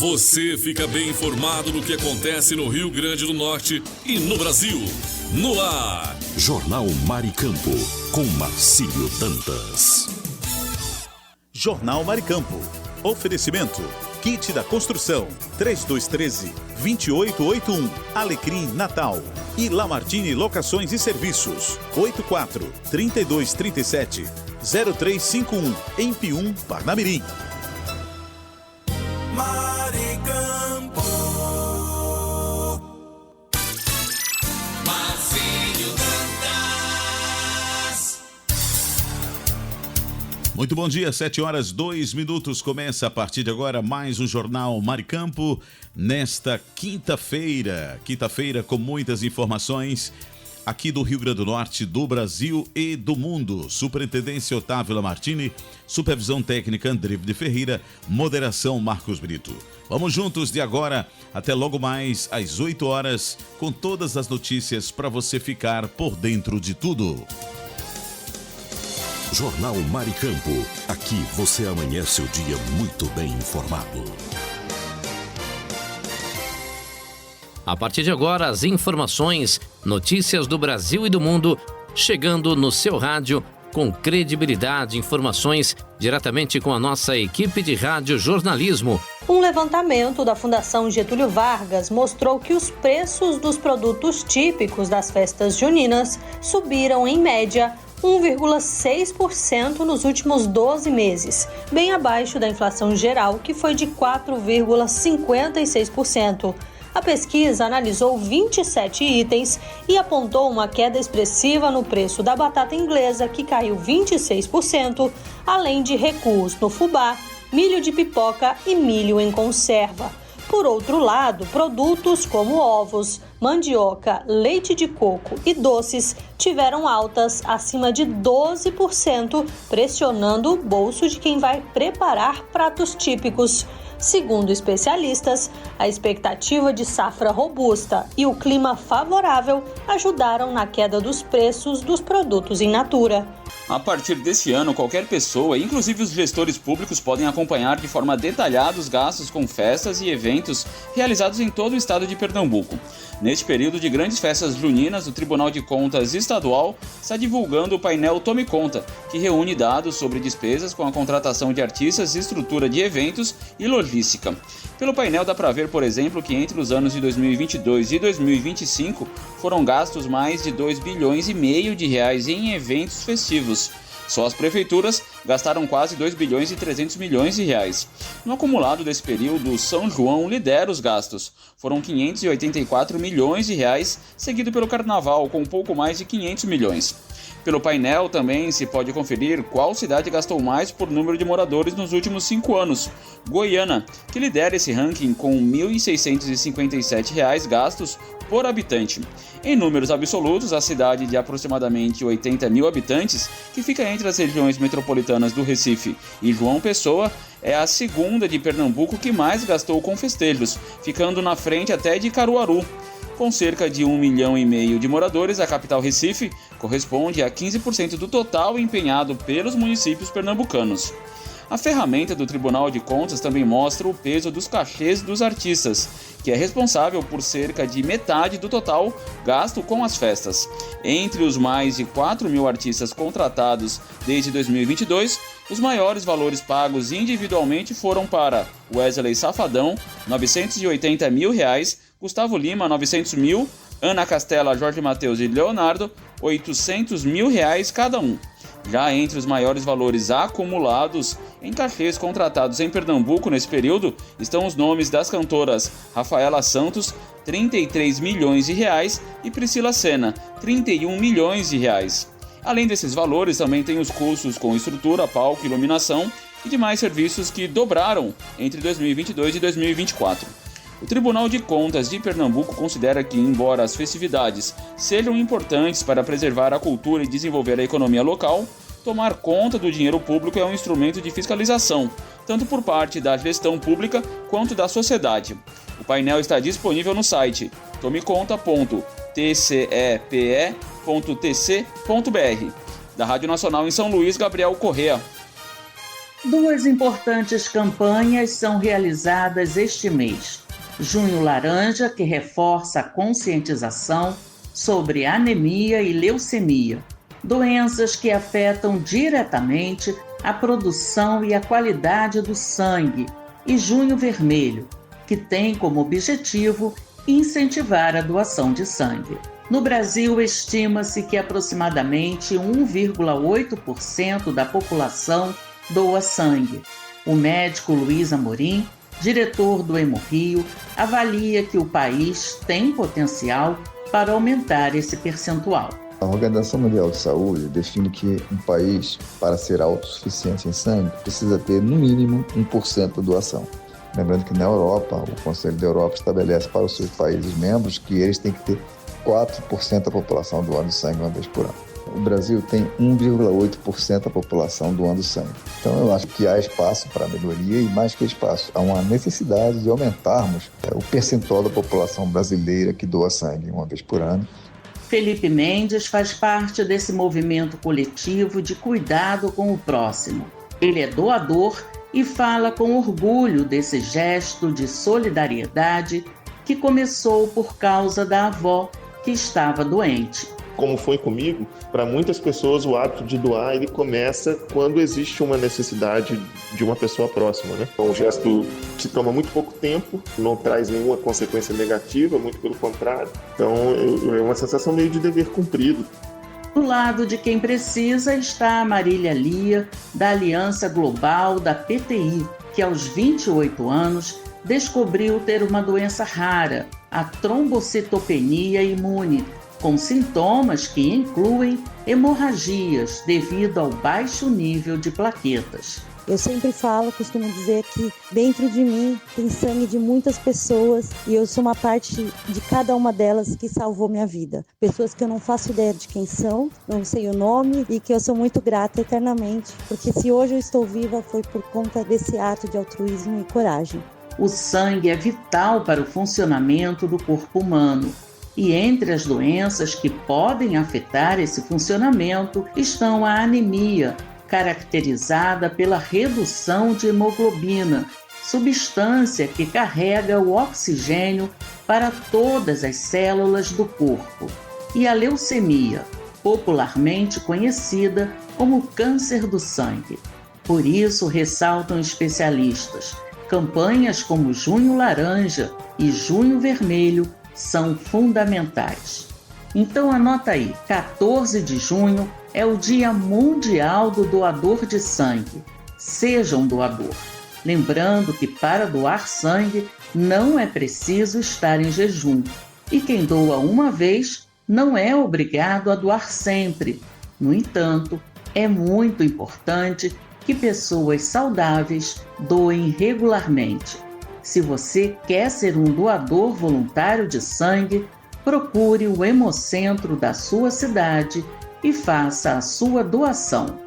Você fica bem informado do que acontece no Rio Grande do Norte e no Brasil. No ar, Jornal Maricampo, com Marcílio Dantas. Jornal Maricampo. Oferecimento. Kit da Construção. 3213-2881. Alecrim Natal. E Lamartine Locações e Serviços. 84-3237-0351. Em Pium, Parnamirim. Maricampo. Marcílio Dantas. Muito bom dia, 7h02. Começa a partir de agora mais um Jornal Maricampo. Nesta quinta-feira com muitas informações aqui do Rio Grande do Norte, do Brasil e do mundo. Superintendência Otávio Lamartine, supervisão técnica André de Ferreira, moderação Marcos Brito. Vamos juntos de agora até logo mais às 8 horas com todas as notícias para você ficar por dentro de tudo. Jornal Maricampo. Aqui você amanhece o dia muito bem informado. A partir de agora, as informações, notícias do Brasil e do mundo, chegando no seu rádio com credibilidade, informações diretamente com a nossa equipe de rádio jornalismo. Um levantamento da Fundação Getúlio Vargas mostrou que os preços dos produtos típicos das festas juninas subiram em média 1,6% nos últimos 12 meses, bem abaixo da inflação geral, que foi de 4,56%. A pesquisa analisou 27 itens e apontou uma queda expressiva no preço da batata inglesa, que caiu 26%, além de recuos no fubá, milho de pipoca e milho em conserva. Por outro lado, produtos como ovos, mandioca, leite de coco e doces tiveram altas acima de 12%, pressionando o bolso de quem vai preparar pratos típicos. Segundo especialistas, a expectativa de safra robusta e o clima favorável ajudaram na queda dos preços dos produtos in natura. A partir desse ano, qualquer pessoa, inclusive os gestores públicos, podem acompanhar de forma detalhada os gastos com festas e eventos realizados em todo o estado de Pernambuco. Neste período de grandes festas juninas, o Tribunal de Contas Estadual está divulgando o painel Tome Conta, que reúne dados sobre despesas com a contratação de artistas, estrutura de eventos e logística. Pelo painel dá para ver, por exemplo, que entre os anos de 2022 e 2025 foram gastos mais de 2,5 bilhões de reais em eventos festivos. Só as prefeituras gastaram quase 2 bilhões e 300 milhões de reais. No acumulado desse período, São João lidera os gastos. Foram 584 milhões de reais, seguido pelo Carnaval, com pouco mais de 500 milhões. Pelo painel também se pode conferir qual cidade gastou mais por número de moradores nos últimos 5 anos. Goiânia, que lidera esse ranking com R$ 1.657 gastos por habitante. Em números absolutos, a cidade de aproximadamente 80 mil habitantes, que fica entre as regiões metropolitanas do Recife e João Pessoa, é a segunda de Pernambuco que mais gastou com festejos, ficando na frente até de Caruaru. Com cerca de 1,5 milhão de moradores, a capital Recife corresponde a 15% do total empenhado pelos municípios pernambucanos. A ferramenta do Tribunal de Contas também mostra o peso dos cachês dos artistas, que é responsável por cerca de metade do total gasto com as festas. Entre os mais de 4 mil artistas contratados desde 2022, os maiores valores pagos individualmente foram para Wesley Safadão, R$ 980 mil, Gustavo Lima, 900 mil, Ana Castela, Jorge Mateus e Leonardo, 800 mil reais cada um. Já entre os maiores valores acumulados em cachês contratados em Pernambuco nesse período estão os nomes das cantoras Rafaela Santos, 33 milhões de reais, e Priscila Senna, 31 milhões de reais. Além desses valores, também tem os custos com estrutura, palco, iluminação e demais serviços que dobraram entre 2022 e 2024. O Tribunal de Contas de Pernambuco considera que, embora as festividades sejam importantes para preservar a cultura e desenvolver a economia local, tomar conta do dinheiro público é um instrumento de fiscalização, tanto por parte da gestão pública quanto da sociedade. O painel está disponível no site tomeconta.tcepe.tc.br. Da Rádio Nacional em São Luís, Gabriel Correa. Duas importantes campanhas são realizadas este mês. Junho Laranja, que reforça a conscientização sobre anemia e leucemia, doenças que afetam diretamente a produção e a qualidade do sangue, e Junho Vermelho, que tem como objetivo incentivar a doação de sangue. No Brasil, estima-se que aproximadamente 1,8% da população doa sangue. O médico Luiz Amorim, diretor do Hemorrio, avalia que o país tem potencial para aumentar esse percentual. A Organização Mundial de Saúde define que um país, para ser autossuficiente em sangue, precisa ter, no mínimo, 1% de doação. Lembrando que na Europa, o Conselho da Europa estabelece para os seus países membros que eles têm que ter 4% da população doando sangue uma vez por ano. O Brasil tem 1,8% da população doando sangue. Então eu acho que há espaço para melhoria e, mais que espaço, há uma necessidade de aumentarmos o percentual da população brasileira que doa sangue uma vez por ano. Felipe Mendes faz parte desse movimento coletivo de cuidado com o próximo. Ele é doador e fala com orgulho desse gesto de solidariedade que começou por causa da avó que estava doente. Como foi comigo, para muitas pessoas o hábito de doar ele começa quando existe uma necessidade de uma pessoa próxima, né? É um gesto que toma muito pouco tempo, não traz nenhuma consequência negativa, muito pelo contrário. Então é uma sensação meio de dever cumprido. Do lado de quem precisa está a Marília Lia, da Aliança Global da PTI, que aos 28 anos descobriu ter uma doença rara, a trombocitopenia imune, com sintomas que incluem hemorragias devido ao baixo nível de plaquetas. Eu sempre costumo dizer que dentro de mim tem sangue de muitas pessoas e eu sou uma parte de cada uma delas que salvou minha vida. Pessoas que eu não faço ideia de quem são, não sei o nome e que eu sou muito grata eternamente, porque se hoje eu estou viva foi por conta desse ato de altruísmo e coragem. O sangue é vital para o funcionamento do corpo humano. E entre as doenças que podem afetar esse funcionamento estão a anemia, caracterizada pela redução de hemoglobina, substância que carrega o oxigênio para todas as células do corpo, e a leucemia, popularmente conhecida como câncer do sangue. Por isso, ressaltam especialistas, campanhas como Junho Laranja e Junho Vermelho são fundamentais. Então anota aí, 14 de junho é o Dia Mundial do Doador de Sangue. Seja um doador. Lembrando que para doar sangue não é preciso estar em jejum. E quem doa uma vez não é obrigado a doar sempre. No entanto, é muito importante que pessoas saudáveis doem regularmente. Se você quer ser um doador voluntário de sangue, procure o Hemocentro da sua cidade e faça a sua doação.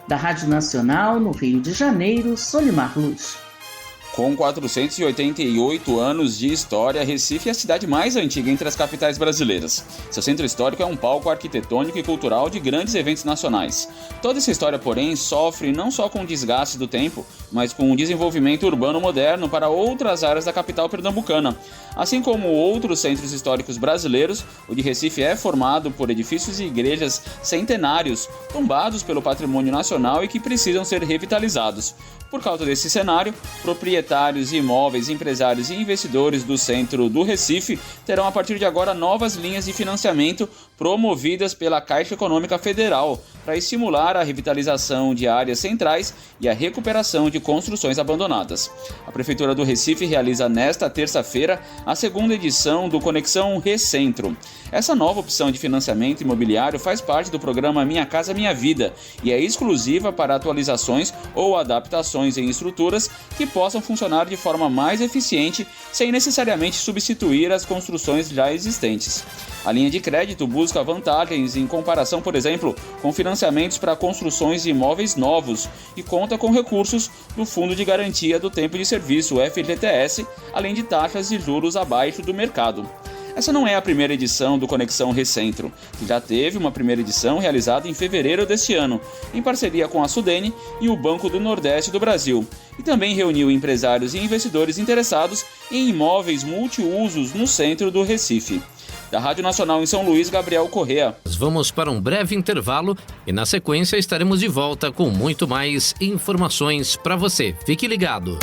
Da Rádio Nacional, no Rio de Janeiro, Solimar Luz. Com 488 anos de história, Recife é a cidade mais antiga entre as capitais brasileiras. Seu centro histórico é um palco arquitetônico e cultural de grandes eventos nacionais. Toda essa história, porém, sofre não só com o desgaste do tempo, mas com o desenvolvimento urbano moderno para outras áreas da capital pernambucana. Assim como outros centros históricos brasileiros, o de Recife é formado por edifícios e igrejas centenários, tombados pelo patrimônio nacional e que precisam ser revitalizados. Por causa desse cenário, proprietários de imóveis, empresários e investidores do centro do Recife terão a partir de agora novas linhas de financiamento promovidas pela Caixa Econômica Federal para estimular a revitalização de áreas centrais e a recuperação de construções abandonadas. A Prefeitura do Recife realiza nesta terça-feira a segunda edição do Conexão Recentro. Essa nova opção de financiamento imobiliário faz parte do programa Minha Casa Minha Vida e é exclusiva para atualizações ou adaptações em estruturas que possam funcionar de forma mais eficiente sem necessariamente substituir as construções já existentes. A linha de crédito busca vantagens em comparação, por exemplo, com financiamentos para construções de imóveis novos e conta com recursos do Fundo de Garantia do Tempo de Serviço, FGTS, além de taxas de juros abaixo do mercado. Essa não é a primeira edição do Conexão Recentro, que já teve uma primeira edição realizada em fevereiro deste ano, em parceria com a Sudene e o Banco do Nordeste do Brasil, e também reuniu empresários e investidores interessados em imóveis multiusos no centro do Recife. Da Rádio Nacional em São Luís, Gabriel Correa. Vamos para um breve intervalo e na sequência estaremos de volta com muito mais informações para você. Fique ligado.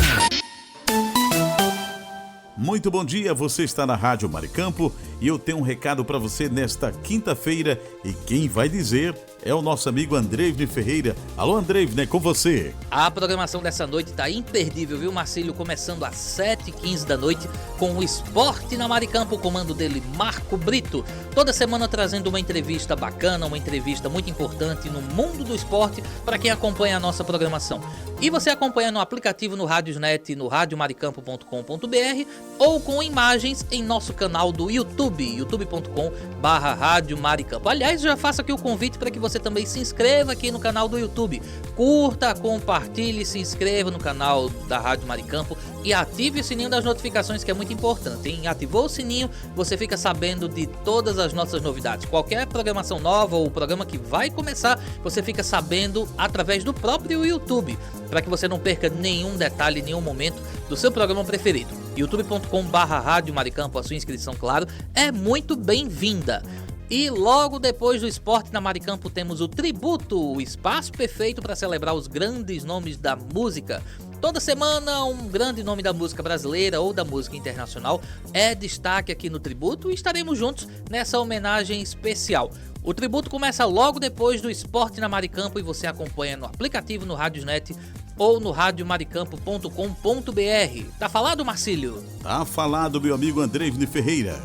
Muito bom dia, você está na Rádio Maricampo e eu tenho um recado para você nesta quinta-feira e quem vai dizer é o nosso amigo Andreivne Ferreira. Alô Andreivne, com você. A programação dessa noite tá imperdível, viu, Marcílio? Começando às 7h15 da noite com o Esporte na Maricampo, o comando dele, Marco Brito. Toda semana trazendo uma entrevista bacana, uma entrevista muito importante no mundo do esporte para quem acompanha a nossa programação. E você acompanha no aplicativo, no Radiosnet, no radiomaricampo.com.br ou com imagens em nosso canal do YouTube, youtube.com/Rádio Maricampo. Aliás, já faço aqui o convite para que você também se inscreva aqui no canal do YouTube. Curta, compartilhe, se inscreva no canal da Rádio Maricampo e ative o sininho das notificações, que é muito importante, hein? Ativou o sininho, você fica sabendo de todas as nossas novidades. Qualquer programação nova ou programa que vai começar, você fica sabendo através do próprio YouTube, para que você não perca nenhum detalhe, nenhum momento do seu programa preferido. youtube.com/Rádio Maricampo, a sua inscrição, claro, é muito bem-vinda. E logo depois do Esporte na Maricampo temos o Tributo, o espaço perfeito para celebrar os grandes nomes da música. Toda semana um grande nome da música brasileira ou da música internacional é destaque aqui no Tributo e estaremos juntos nessa homenagem especial. O Tributo começa logo depois do Esporte na Maricampo e você acompanha no aplicativo, no Radiosnet ou no radiomaricampo.com.br. Tá falado, Marcílio? Tá falado, meu amigo Andreivne Ferreira.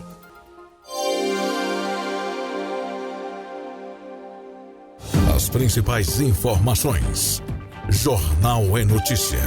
As principais informações. Jornal é Notícia.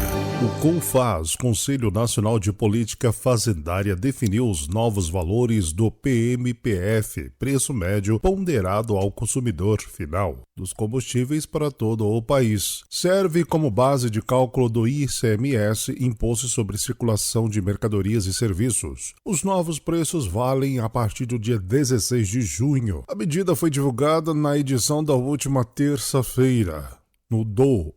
O CONFAZ, Conselho Nacional de Política Fazendária, definiu os novos valores do PMPF, preço médio ponderado ao consumidor final, dos combustíveis para todo o país. Serve como base de cálculo do ICMS, Imposto sobre Circulação de Mercadorias e Serviços. Os novos preços valem a partir do dia 16 de junho. A medida foi divulgada na edição da última terça-feira no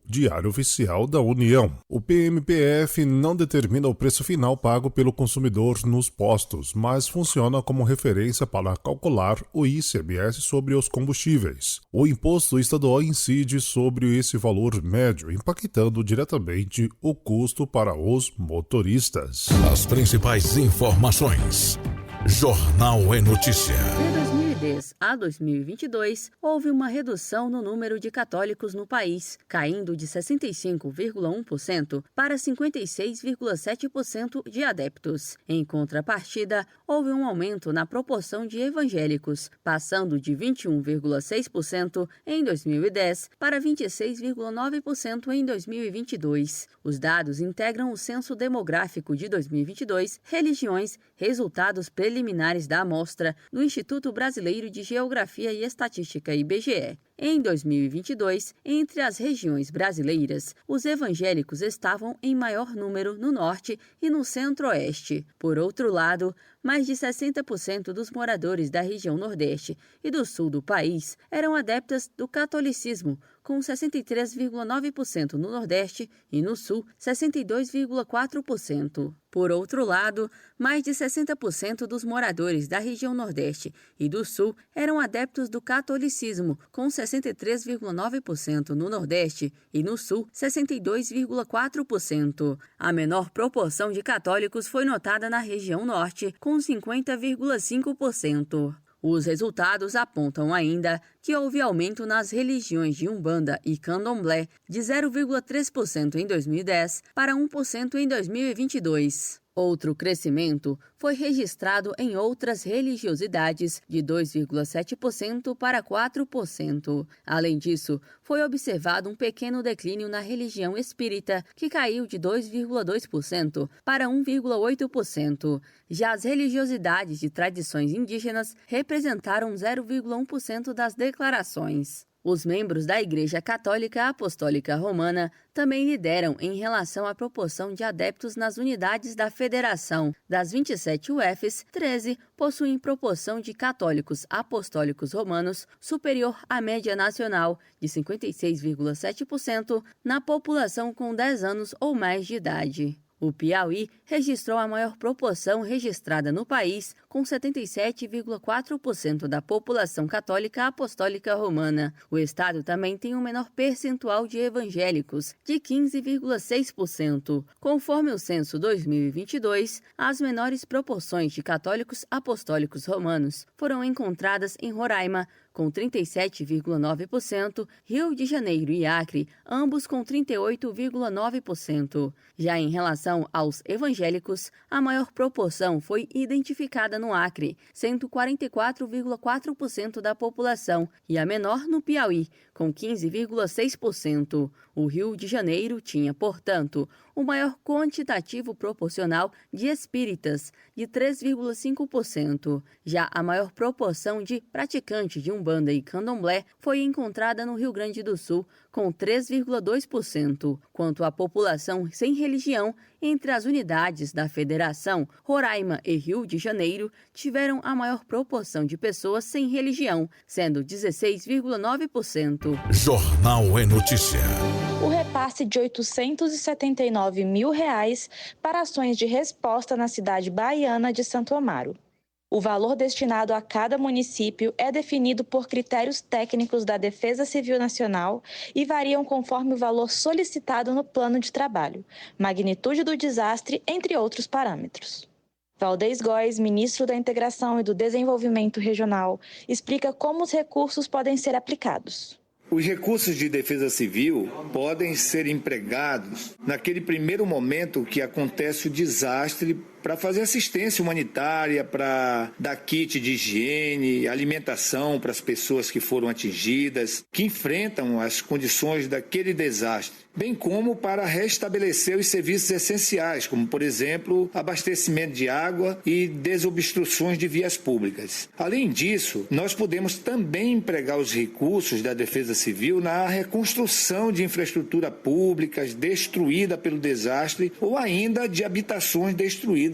Diário Oficial da União. O PMPF não determina o preço final pago pelo consumidor nos postos, mas funciona como referência para calcular o ICMS sobre os combustíveis. O imposto estadual incide sobre esse valor médio, impactando diretamente o custo para os motoristas. As principais informações. Jornal é Notícia. De 2010 a 2022, houve uma redução no número de católicos no país, caindo de 65,1% para 56,7% de adeptos. Em contrapartida, houve um aumento na proporção de evangélicos, passando de 21,6% em 2010 para 26,9% em 2022. Os dados integram o Censo Demográfico de 2022, Religiões, resultados preliminares da amostra do Instituto Brasileiro de Geografia e Estatística, IBGE. Em 2022, entre as regiões brasileiras, os evangélicos estavam em maior número no norte e no centro-oeste. Por outro lado, mais de 60% dos moradores da região nordeste e do sul do país eram adeptas do catolicismo, com 63,9% no nordeste e no sul, 62,4%. Por outro lado, mais de 60% dos moradores da região nordeste e do sul eram adeptos do catolicismo, com 63,9% no nordeste e no sul, 62,4%. A menor proporção de católicos foi notada na região norte, com 50,5%. Os resultados apontam ainda que houve aumento nas religiões de Umbanda e Candomblé de 0,3% em 2010 para 1% em 2022. Outro crescimento foi registrado em outras religiosidades, de 2,7% para 4%. Além disso, foi observado um pequeno declínio na religião espírita, que caiu de 2,2% para 1,8%. Já as religiosidades de tradições indígenas representaram 0,1% das declarações. Os membros da Igreja Católica Apostólica Romana também lideram em relação à proporção de adeptos nas unidades da federação. Das 27 UFs, 13 possuem proporção de católicos apostólicos romanos superior à média nacional, de 56,7% na população com 10 anos ou mais de idade. O Piauí registrou a maior proporção registrada no país, com 77,4% da população católica apostólica romana. O estado também tem o menor percentual de evangélicos, de 15,6%. Conforme o censo 2022, as menores proporções de católicos apostólicos romanos foram encontradas em Roraima, com 37,9%, Rio de Janeiro e Acre, ambos com 38,9%. Já em relação aos evangélicos, a maior proporção foi identificada no Acre, 144,4% da população, e a menor no Piauí, com 15,6%. O Rio de Janeiro tinha, portanto, o maior quantitativo proporcional de espíritas, de 3,5%. Já a maior proporção de praticantes de Umbanda e Candomblé foi encontrada no Rio Grande do Sul, com 3,2%. Quanto à população sem religião, entre as unidades da Federação, Roraima e Rio de Janeiro tiveram a maior proporção de pessoas sem religião, sendo 16,9%. Jornal é Notícia. O repasse de R$ 879 mil para ações de resposta na cidade baiana de Santo Amaro. O valor destinado a cada município é definido por critérios técnicos da Defesa Civil Nacional e variam conforme o valor solicitado no plano de trabalho, magnitude do desastre, entre outros parâmetros. Valdez Góes, ministro da Integração e do Desenvolvimento Regional, explica como os recursos podem ser aplicados. Os recursos de defesa civil podem ser empregados naquele primeiro momento que acontece o desastre, para fazer assistência humanitária, para dar kit de higiene, alimentação para as pessoas que foram atingidas, que enfrentam as condições daquele desastre, bem como para restabelecer os serviços essenciais, como, por exemplo, abastecimento de água e desobstruções de vias públicas. Além disso, nós podemos também empregar os recursos da Defesa Civil na reconstrução de infraestrutura pública destruída pelo desastre ou ainda de habitações destruídas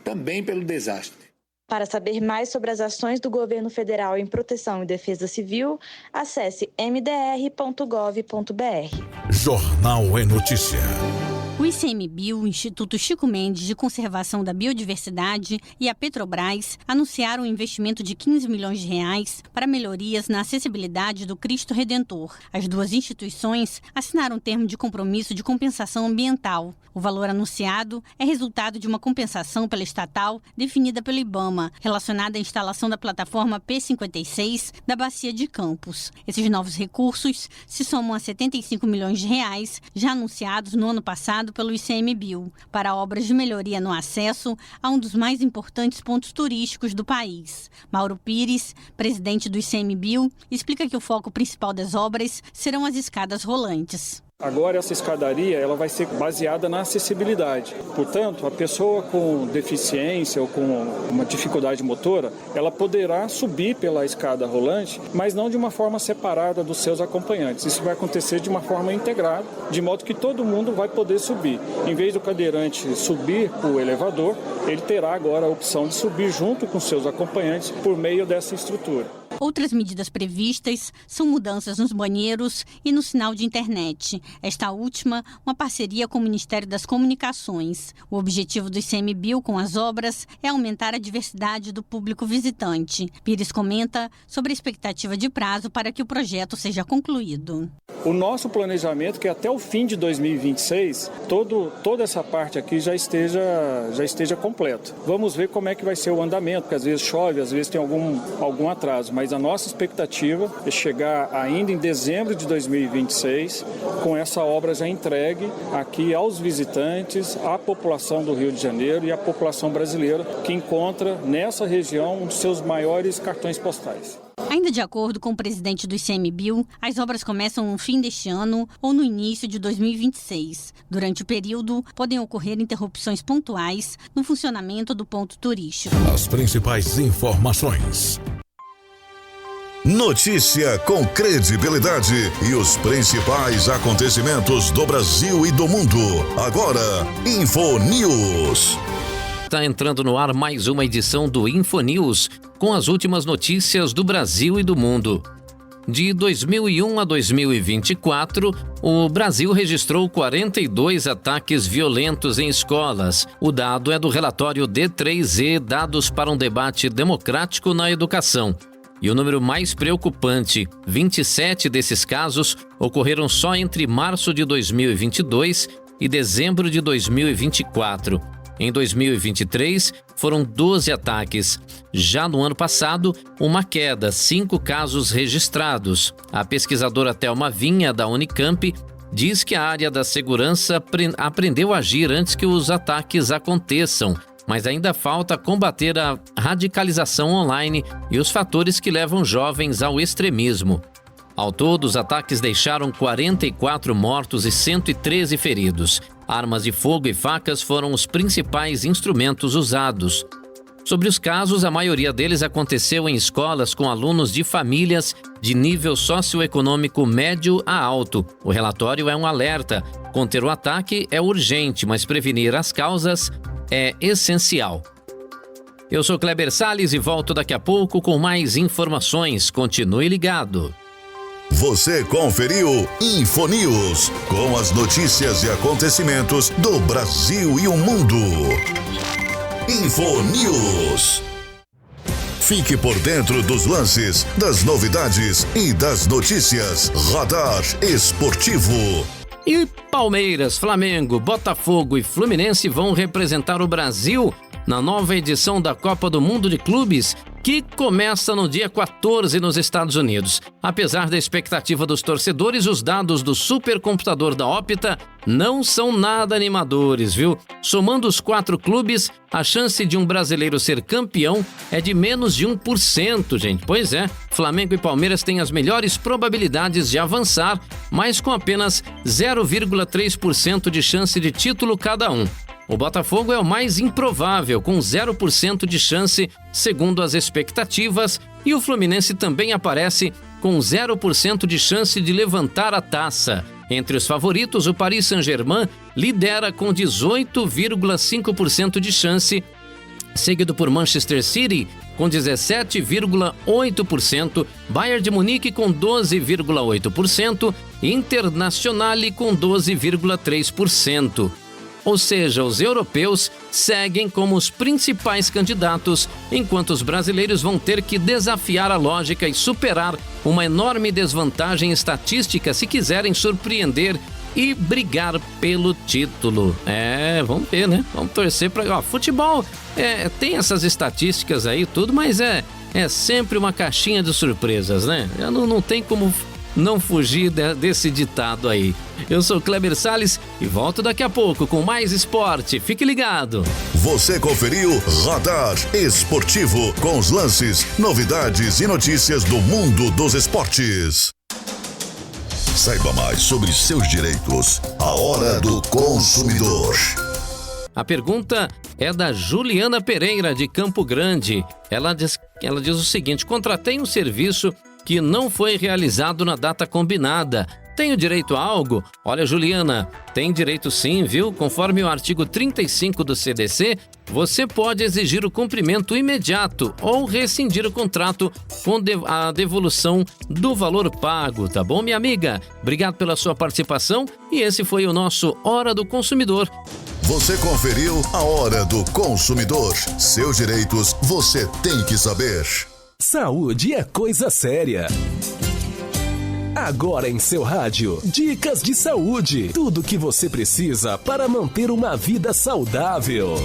também pelo desastre. Para saber mais sobre as ações do governo federal em proteção e defesa civil, acesse mdr.gov.br. Jornal é Notícia. O ICMBio, o Instituto Chico Mendes de Conservação da Biodiversidade e a Petrobras anunciaram um investimento de R$15 milhões para melhorias na acessibilidade do Cristo Redentor. As duas instituições assinaram um termo de compromisso de compensação ambiental. O valor anunciado é resultado de uma compensação pela estatal definida pelo IBAMA, relacionada à instalação da plataforma P56 da Bacia de Campos. Esses novos recursos se somam a R$75 milhões já anunciados no ano passado pelo ICMBio, para obras de melhoria no acesso a um dos mais importantes pontos turísticos do país. Mauro Pires, presidente do ICMBio, explica que o foco principal das obras serão as escadas rolantes. Agora essa escadaria ela vai ser baseada na acessibilidade. Portanto, a pessoa com deficiência ou com uma dificuldade motora, ela poderá subir pela escada rolante, mas não de uma forma separada dos seus acompanhantes. Isso vai acontecer de uma forma integrada, de modo que todo mundo vai poder subir. Em vez do cadeirante subir o elevador, ele terá agora a opção de subir junto com seus acompanhantes por meio dessa estrutura. Outras medidas previstas são mudanças nos banheiros e no sinal de internet. Esta última, uma parceria com o Ministério das Comunicações. O objetivo do ICMBio com as obras é aumentar a diversidade do público visitante. Pires comenta sobre a expectativa de prazo para que o projeto seja concluído. O nosso planejamento é que até o fim de 2026, toda essa parte aqui já esteja completa. Vamos ver como é que vai ser o andamento, porque às vezes chove, às vezes tem algum atraso, mas a nossa expectativa é chegar ainda em dezembro de 2026 com essa obra já entregue aqui aos visitantes, à população do Rio de Janeiro e à população brasileira que encontra nessa região um dos seus maiores cartões postais. Ainda de acordo com o presidente do ICMBio, as obras começam no fim deste ano ou no início de 2026. Durante o período, podem ocorrer interrupções pontuais no funcionamento do ponto turístico. As principais informações. Notícia com credibilidade e os principais acontecimentos do Brasil e do mundo. Agora, InfoNews. Está entrando no ar mais uma edição do InfoNews, com as últimas notícias do Brasil e do mundo. De 2001 a 2024, o Brasil registrou 42 ataques violentos em escolas. O dado é do relatório D3E, Dados para um Debate Democrático na Educação. E o número mais preocupante, 27 desses casos ocorreram só entre março de 2022 e dezembro de 2024. Em 2023, foram 12 ataques. Já no ano passado, uma queda, 5 casos registrados. A pesquisadora Thelma Vinha, da Unicamp, diz que a área da segurança aprendeu a agir antes que os ataques aconteçam, mas ainda falta combater a radicalização online e os fatores que levam jovens ao extremismo. Ao todo, os ataques deixaram 44 mortos e 113 feridos. Armas de fogo e facas foram os principais instrumentos usados. Sobre os casos, a maioria deles aconteceu em escolas com alunos de famílias de nível socioeconômico médio a alto. O relatório é um alerta. Conter o ataque é urgente, mas prevenir as causas é essencial. Eu sou Kleber Salles e volto daqui a pouco com mais informações. Continue ligado. Você conferiu InfoNews, com as notícias e acontecimentos do Brasil e o mundo. InfoNews. Fique por dentro dos lances, das novidades e das notícias. Radar Esportivo. E Palmeiras, Flamengo, Botafogo e Fluminense vão representar o Brasil na nova edição da Copa do Mundo de Clubes, que começa no dia 14 nos Estados Unidos. Apesar da expectativa dos torcedores, os dados do supercomputador da Opta não são nada animadores, viu? Somando os 4 clubes, a chance de um brasileiro ser campeão é de menos de 1%, gente. Pois é, Flamengo e Palmeiras têm as melhores probabilidades de avançar, mas com apenas 0,3% de chance de título cada um. O Botafogo é o mais improvável, com 0% de chance, segundo as expectativas, e o Fluminense também aparece com 0% de chance de levantar a taça. Entre os favoritos, o Paris Saint-Germain lidera com 18,5% de chance, seguido por Manchester City com 17,8%, Bayern de Munique com 12,8% e Internacional com 12,3%. Ou seja, os europeus seguem como os principais candidatos, enquanto os brasileiros vão ter que desafiar a lógica e superar uma enorme desvantagem estatística se quiserem surpreender e brigar pelo título. Vamos ver, né? Vamos torcer para... Futebol tem essas estatísticas aí tudo, mas é sempre uma caixinha de surpresas, né? Não tem como não fugir desse ditado aí. Eu sou Kleber Salles e volto daqui a pouco com mais esporte. Fique ligado. Você conferiu Radar Esportivo, com os lances, novidades e notícias do mundo dos esportes. Saiba mais sobre seus direitos. A Hora do Consumidor. A pergunta é da Juliana Pereira, de Campo Grande. Ela diz o seguinte: contratei um serviço que não foi realizado na data combinada. Tenho direito a algo? Olha, Juliana, tem direito sim, viu? Conforme o artigo 35 do CDC, você pode exigir o cumprimento imediato ou rescindir o contrato com a devolução do valor pago, tá bom, minha amiga? Obrigado pela sua participação e esse foi o nosso Hora do Consumidor. Você conferiu a Hora do Consumidor. Seus direitos você tem que saber. Saúde é coisa séria. Agora em seu rádio, dicas de saúde. Tudo o que você precisa para manter uma vida saudável.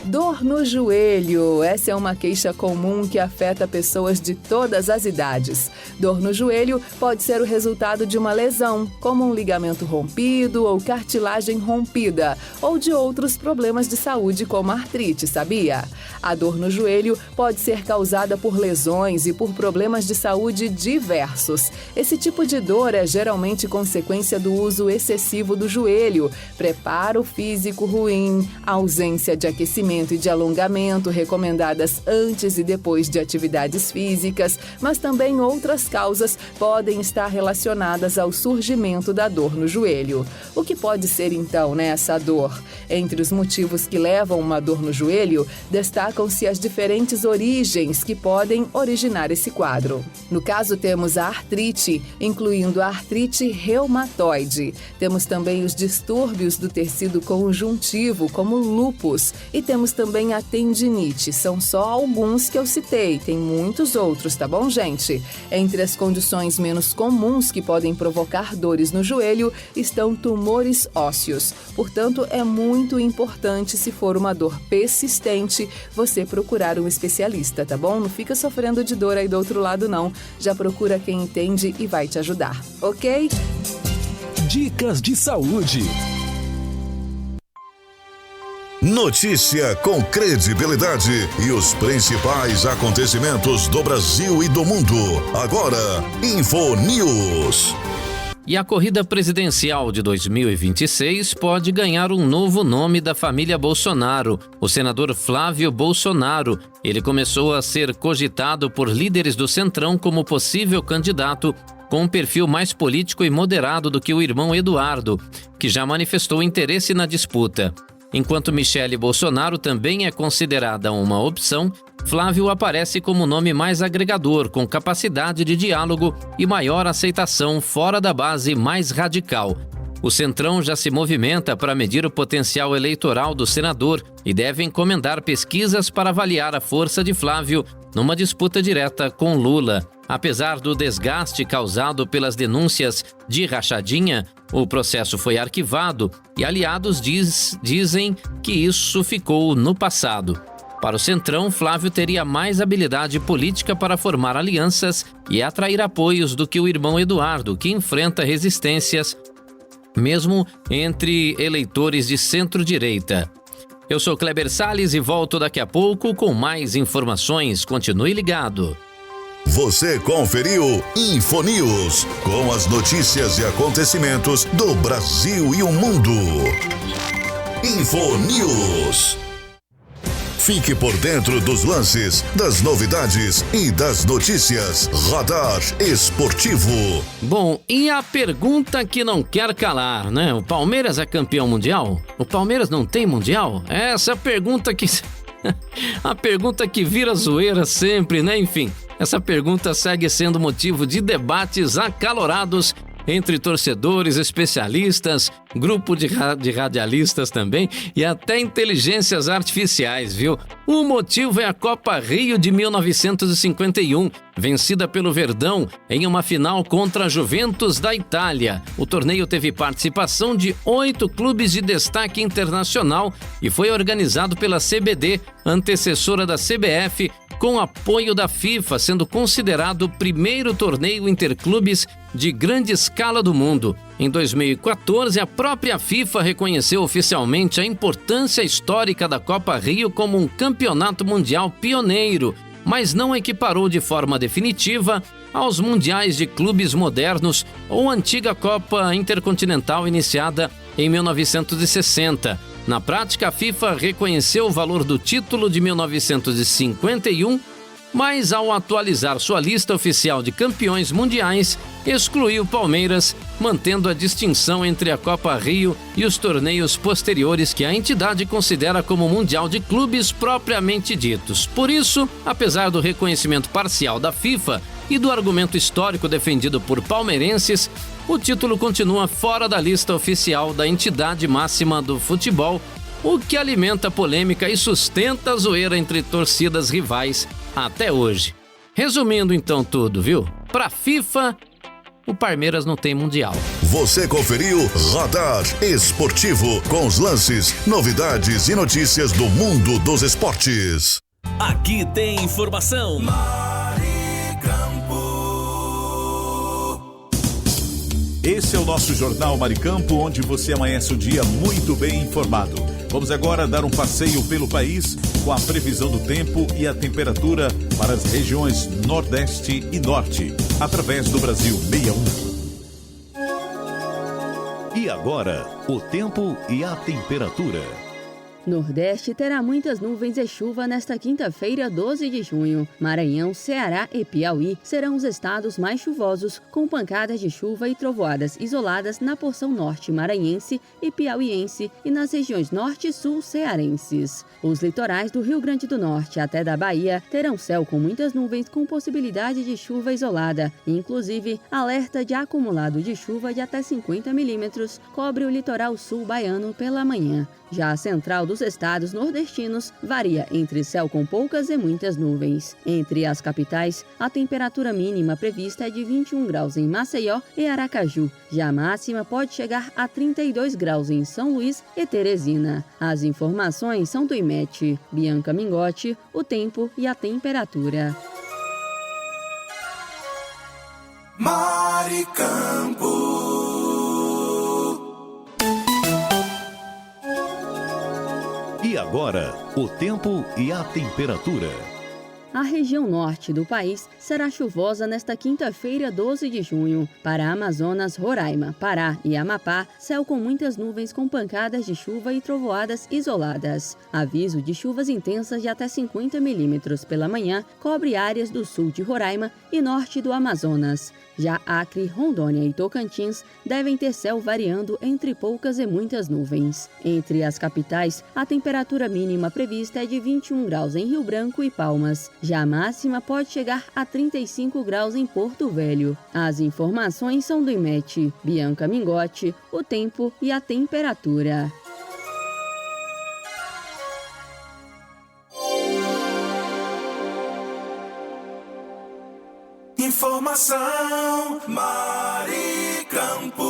Dor no joelho. Essa é uma queixa comum que afeta pessoas de todas as idades. Dor no joelho pode ser o resultado de uma lesão, como um ligamento rompido ou cartilagem rompida, ou de outros problemas de saúde como artrite, sabia? A dor no joelho pode ser causada por lesões e por problemas de saúde diversos. Esse tipo de dor é geralmente consequência do uso excessivo do joelho, preparo físico ruim, ausência de aquecimento agachamento e de alongamento recomendadas antes e depois de atividades físicas, mas também outras causas podem estar relacionadas ao surgimento da dor no joelho. O que pode ser então, essa dor? Entre os motivos que levam uma dor no joelho, destacam-se as diferentes origens que podem originar esse quadro. No caso, temos a artrite, incluindo a artrite reumatoide. Temos também os distúrbios do tecido conjuntivo, como o lúpus, e temos também a tendinite. São só alguns que eu citei, tem muitos outros, tá bom, gente? Entre as condições menos comuns que podem provocar dores no joelho estão tumores ósseos. Portanto, é muito importante, se for uma dor persistente, você procurar um especialista, tá bom? Não fica sofrendo de dor aí do outro lado, não. Já procura quem entende e vai te ajudar, ok? Dicas de saúde. Notícia com credibilidade e os principais acontecimentos do Brasil e do mundo. Agora, InfoNews. E a corrida presidencial de 2026 pode ganhar um novo nome da família Bolsonaro, o senador Flávio Bolsonaro. Ele começou a ser cogitado por líderes do Centrão como possível candidato com um perfil mais político e moderado do que o irmão Eduardo, que já manifestou interesse na disputa. Enquanto Michele Bolsonaro também é considerada uma opção, Flávio aparece como nome mais agregador, com capacidade de diálogo e maior aceitação fora da base mais radical. O Centrão já se movimenta para medir o potencial eleitoral do senador e deve encomendar pesquisas para avaliar a força de Flávio numa disputa direta com Lula. Apesar do desgaste causado pelas denúncias de rachadinha, o processo foi arquivado e aliados dizem que isso ficou no passado. Para o Centrão, Flávio teria mais habilidade política para formar alianças e atrair apoios do que o irmão Eduardo, que enfrenta resistências, mesmo entre eleitores de centro-direita. Eu sou Kleber Salles e volto daqui a pouco com mais informações. Continue ligado. Você conferiu InfoNews, com as notícias e acontecimentos do Brasil e o mundo. InfoNews. Fique por dentro dos lances, das novidades e das notícias. Radar Esportivo. Bom, e a pergunta que não quer calar, né? O Palmeiras é campeão mundial? O Palmeiras não tem mundial? Essa pergunta que... a pergunta que vira zoeira sempre, né? Enfim, essa pergunta segue sendo motivo de debates acalorados entre torcedores, especialistas, grupo de radialistas também e até inteligências artificiais, viu? O motivo é a Copa Rio de 1951, vencida pelo Verdão em uma final contra a Juventus da Itália. O torneio teve participação de 8 clubes de destaque internacional e foi organizado pela CBD, antecessora da CBF, com apoio da FIFA, sendo considerado o primeiro torneio interclubes de grande escala do mundo. Em 2014, a própria FIFA reconheceu oficialmente a importância histórica da Copa Rio como um campeonato mundial pioneiro, mas não equiparou de forma definitiva aos mundiais de clubes modernos ou antiga Copa Intercontinental iniciada em 1960. Na prática, a FIFA reconheceu o valor do título de 1951, mas ao atualizar sua lista oficial de campeões mundiais, excluiu o Palmeiras, mantendo a distinção entre a Copa Rio e os torneios posteriores que a entidade considera como Mundial de Clubes propriamente ditos. Por isso, apesar do reconhecimento parcial da FIFA e do argumento histórico defendido por palmeirenses, o título continua fora da lista oficial da entidade máxima do futebol, o que alimenta polêmica e sustenta a zoeira entre torcidas rivais até hoje. Resumindo então tudo, viu? Pra FIFA, o Palmeiras não tem mundial. Você conferiu Radar Esportivo, com os lances, novidades e notícias do mundo dos esportes. Aqui tem informação. Esse é o nosso Jornal Maricampo, onde você amanhece o dia muito bem informado. Vamos agora dar um passeio pelo país com a previsão do tempo e a temperatura para as regiões Nordeste e Norte, através do Brasil 61. E agora, o tempo e a temperatura. Nordeste terá muitas nuvens e chuva nesta quinta-feira, 12 de junho. Maranhão, Ceará e Piauí serão os estados mais chuvosos, com pancadas de chuva e trovoadas isoladas na porção norte maranhense e piauiense e nas regiões norte e sul cearenses. Os litorais do Rio Grande do Norte até da Bahia terão céu com muitas nuvens com possibilidade de chuva isolada. Inclusive, alerta de acumulado de chuva de até 50 milímetros cobre o litoral sul baiano pela manhã. Já a central dos estados nordestinos varia entre céu com poucas e muitas nuvens. Entre as capitais, a temperatura mínima prevista é de 21 graus em Maceió e Aracaju. Já a máxima pode chegar a 32 graus em São Luís e Teresina. As informações são do IMET. Bianca Mingotti, o tempo e a temperatura. Maricampo. E agora, o tempo e a temperatura. A região norte do país será chuvosa nesta quinta-feira, 12 de junho. Para Amazonas, Roraima, Pará e Amapá, céu com muitas nuvens com pancadas de chuva e trovoadas isoladas. Aviso de chuvas intensas de até 50 milímetros pela manhã cobre áreas do sul de Roraima e norte do Amazonas. Já Acre, Rondônia e Tocantins devem ter céu variando entre poucas e muitas nuvens. Entre as capitais, a temperatura mínima prevista é de 21 graus em Rio Branco e Palmas. Já a máxima pode chegar a 35 graus em Porto Velho. As informações são do IMET. Bianca Mingotti, o tempo e a temperatura. Informação Maricampo.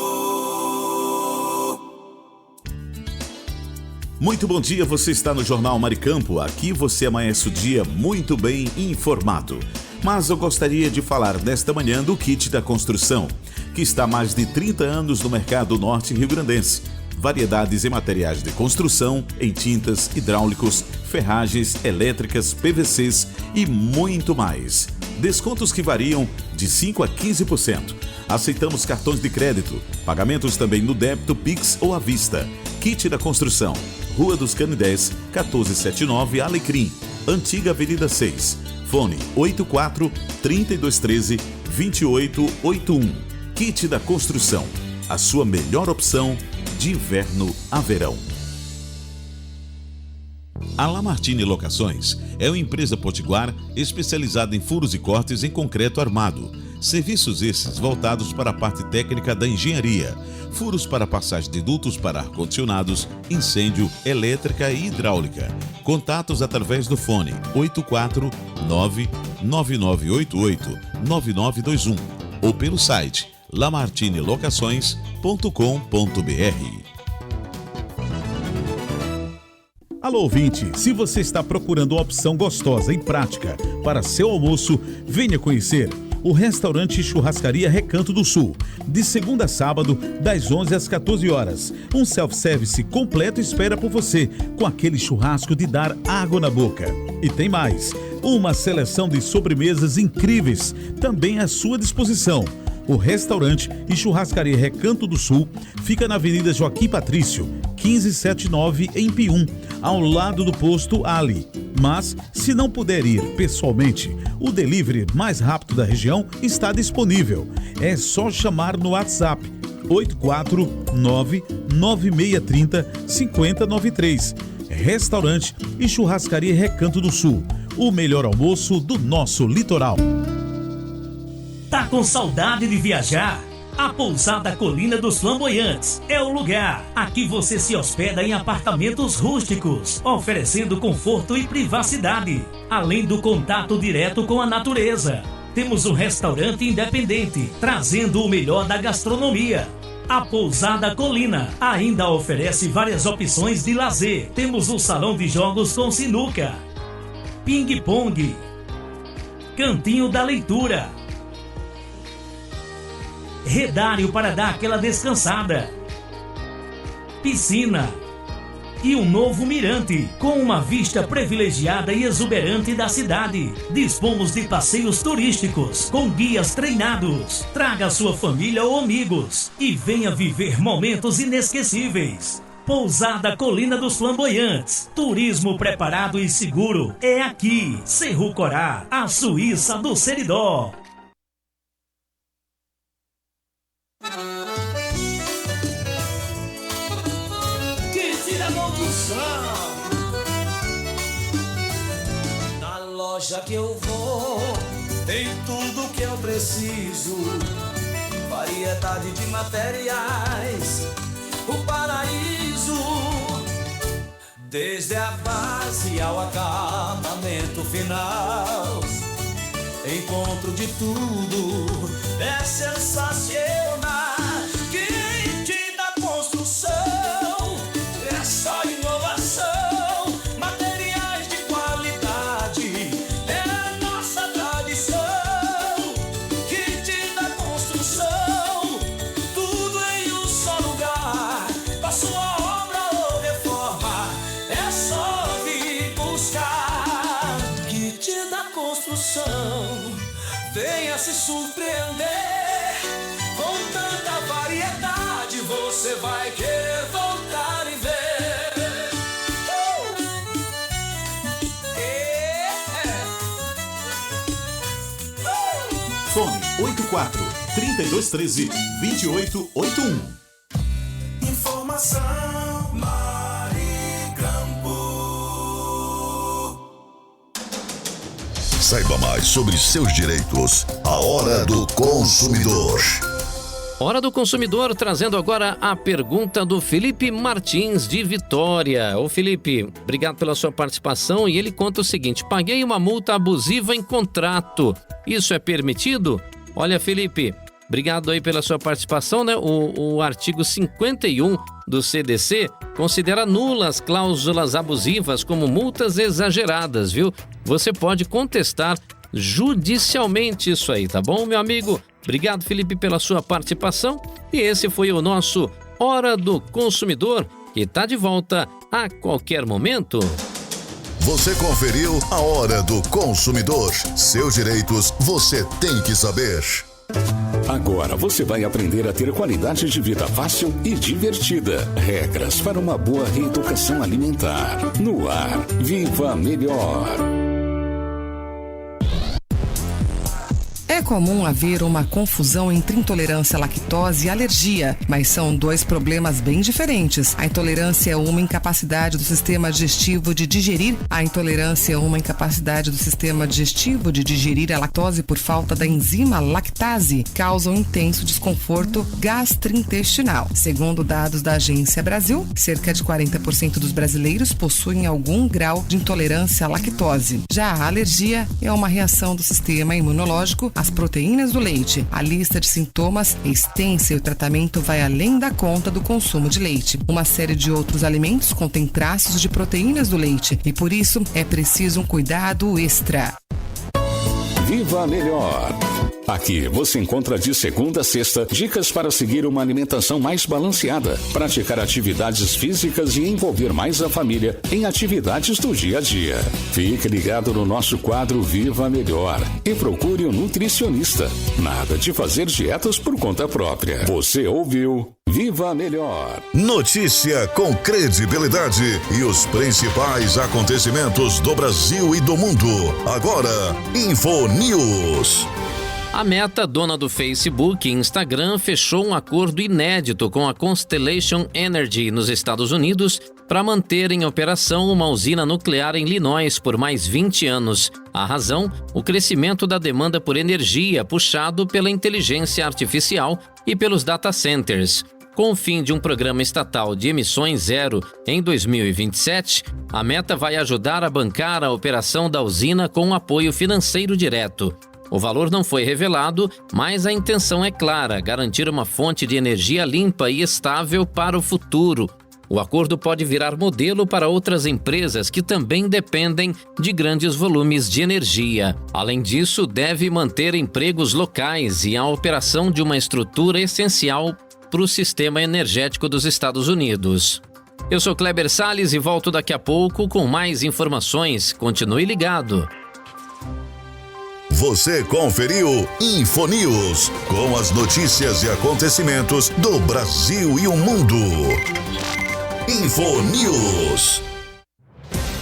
Muito bom dia, você está no Jornal Maricampo. Aqui você amanhece o dia muito bem informado. Mas eu gostaria de falar nesta manhã do kit da construção, que está há mais de 30 anos no mercado norte rio-grandense. Variedades em materiais de construção, em tintas, hidráulicos, ferragens, elétricas, PVCs e muito mais. Descontos que variam de 5% a 15%. Aceitamos cartões de crédito, pagamentos também no débito, Pix ou à vista. Kit da Construção, Rua dos Canidés, 1479 Alecrim, Antiga Avenida 6. Fone 84-3213-2881. Kit da Construção, a sua melhor opção de inverno a verão. A Lamartine Locações é uma empresa potiguar especializada em furos e cortes em concreto armado. Serviços esses voltados para a parte técnica da engenharia. Furos para passagem de dutos para ar-condicionados, incêndio, elétrica e hidráulica. Contatos através do fone 849-9988-9921 ou pelo site lamartinelocações.com.br. Alô ouvinte, se você está procurando uma opção gostosa e prática para seu almoço, venha conhecer o restaurante Churrascaria Recanto do Sul, de segunda a sábado, das 11 às 14 horas. Um self-service completo espera por você, com aquele churrasco de dar água na boca. E tem mais, uma seleção de sobremesas incríveis também à sua disposição. O restaurante e Churrascaria Recanto do Sul fica na Avenida Joaquim Patrício, 1579, em Pium, ao lado do posto Ali. Mas, se não puder ir pessoalmente, o delivery mais rápido da região está disponível. É só chamar no WhatsApp 849-9630-5093. Restaurante e Churrascaria Recanto do Sul, o melhor almoço do nosso litoral. Tá com saudade de viajar? A Pousada Colina dos Flamboyantes é o lugar. Aqui você se hospeda em apartamentos rústicos, oferecendo conforto e privacidade, além do contato direto com a natureza. Temos um restaurante independente, trazendo o melhor da gastronomia. A Pousada Colina ainda oferece várias opções de lazer. Temos um salão de jogos com sinuca, ping-pong, cantinho da leitura, redário para dar aquela descansada, piscina e um novo mirante com uma vista privilegiada e exuberante da cidade. Dispomos de passeios turísticos com guias treinados. Traga sua família ou amigos e venha viver momentos inesquecíveis. Pousada Colina dos Flamboyantes. Turismo preparado e seguro é aqui. Cerro Corá, a Suíça do Seridó. Que tira condução. Na loja que eu vou, tem tudo que eu preciso. Variedade de materiais, o paraíso. Desde a base ao acabamento final, encontro de tudo, é sensacional. Quem te dá construção, é só inovação. Materiais de qualidade, é a nossa tradição. Quem te dá construção, tudo em um só lugar. Com a sua obra ou reforma, é só vir buscar. Kit da construção, venha se surpreender. Com tanta variedade, você vai querer voltar e ver. Fone 84-3213-2881. Informação Maricampo. Saiba mais sobre seus direitos. A Hora do Consumidor. Hora do Consumidor, trazendo agora a pergunta do Felipe Martins, de Vitória. Ô Felipe, obrigado pela sua participação, e ele conta o seguinte: paguei uma multa abusiva em contrato. Isso é permitido? Olha, Felipe, obrigado aí pela sua participação, né? O artigo 51 do CDC considera nulas cláusulas abusivas como multas exageradas, viu? Você pode contestar judicialmente isso aí, tá bom, meu amigo? Obrigado, Felipe, pela sua participação. E esse foi o nosso Hora do Consumidor, que está de volta a qualquer momento. Você conferiu a Hora do Consumidor. Seus direitos você tem que saber. Agora você vai aprender a ter qualidade de vida fácil e divertida. Regras para uma boa reeducação alimentar. No ar, Viva Melhor. É comum haver uma confusão entre intolerância à lactose e alergia, mas são dois problemas bem diferentes. A intolerância é uma incapacidade do sistema digestivo de digerir. A intolerância é uma incapacidade do sistema digestivo de digerir a lactose por falta da enzima lactase. Causa um intenso desconforto gastrointestinal. Segundo dados da Agência Brasil, cerca de 40% dos brasileiros possuem algum grau de intolerância à lactose. Já a alergia é uma reação do sistema imunológico às proteínas do leite. A lista de sintomas é extensa e o tratamento vai além da conta do consumo de leite. Uma série de outros alimentos contém traços de proteínas do leite e por isso é preciso um cuidado extra. Viva Melhor. Aqui você encontra de segunda a sexta dicas para seguir uma alimentação mais balanceada, praticar atividades físicas e envolver mais a família em atividades do dia a dia. Fique ligado no nosso quadro Viva Melhor e procure um nutricionista. Nada de fazer dietas por conta própria. Você ouviu Viva Melhor. Notícia com credibilidade e os principais acontecimentos do Brasil e do mundo. Agora, Info News. A Meta, dona do Facebook e Instagram, fechou um acordo inédito com a Constellation Energy nos Estados Unidos para manter em operação uma usina nuclear em Illinois por mais 20 anos. A razão? O crescimento da demanda por energia puxado pela inteligência artificial e pelos data centers. Com o fim de um programa estatal de emissões zero em 2027, a Meta vai ajudar a bancar a operação da usina com apoio financeiro direto. O valor não foi revelado, mas a intenção é clara: garantir uma fonte de energia limpa e estável para o futuro. O acordo pode virar modelo para outras empresas que também dependem de grandes volumes de energia. Além disso, deve manter empregos locais e a operação de uma estrutura essencial para o sistema energético dos Estados Unidos. Eu sou Kleber Salles e volto daqui a pouco com mais informações. Continue ligado. Você conferiu Info News, com as notícias e acontecimentos do Brasil e o mundo. Infonews.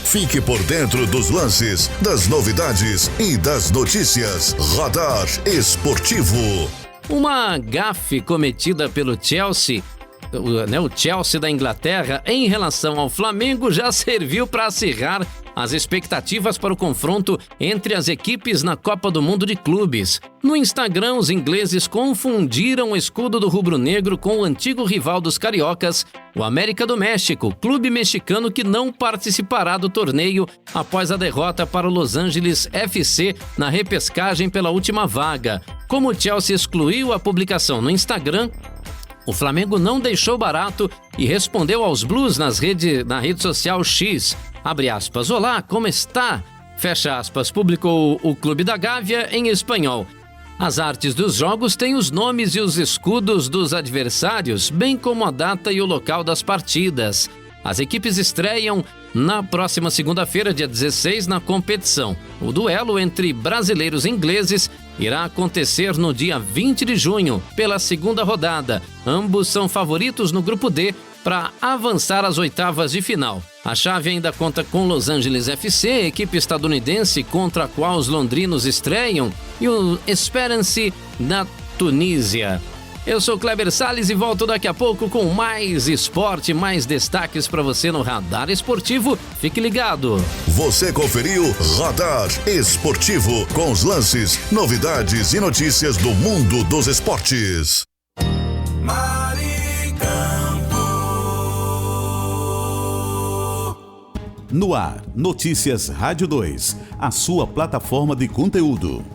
Fique por dentro dos lances, das novidades e das notícias. Radar Esportivo. Uma gafe cometida pelo Chelsea, o Chelsea da Inglaterra, em relação ao Flamengo, já serviu para acirrar as expectativas para o confronto entre as equipes na Copa do Mundo de Clubes. No Instagram, os ingleses confundiram o escudo do rubro-negro com o antigo rival dos cariocas, o América do México, clube mexicano que não participará do torneio após a derrota para o Los Angeles FC na repescagem pela última vaga. Como o Chelsea excluiu a publicação no Instagram, o Flamengo não deixou barato e respondeu aos Blues na rede social X. Abre aspas, olá, como está? Fecha aspas, publicou o Clube da Gávea em espanhol. As artes dos jogos têm os nomes e os escudos dos adversários, bem como a data e o local das partidas. As equipes estreiam na próxima segunda-feira, dia 16, na competição. O duelo entre brasileiros e ingleses irá acontecer no dia 20 de junho, pela segunda rodada. Ambos são favoritos no grupo D para avançar às oitavas de final. A chave ainda conta com Los Angeles FC, equipe estadunidense contra a qual os londrinos estreiam, e o Esperance da Tunísia. Eu sou Kleber Salles e volto daqui a pouco com mais esporte, mais destaques para você no Radar Esportivo. Fique ligado. Você conferiu Radar Esportivo com os lances, novidades e notícias do mundo dos esportes. No ar, Notícias Rádio 2, a sua plataforma de conteúdo.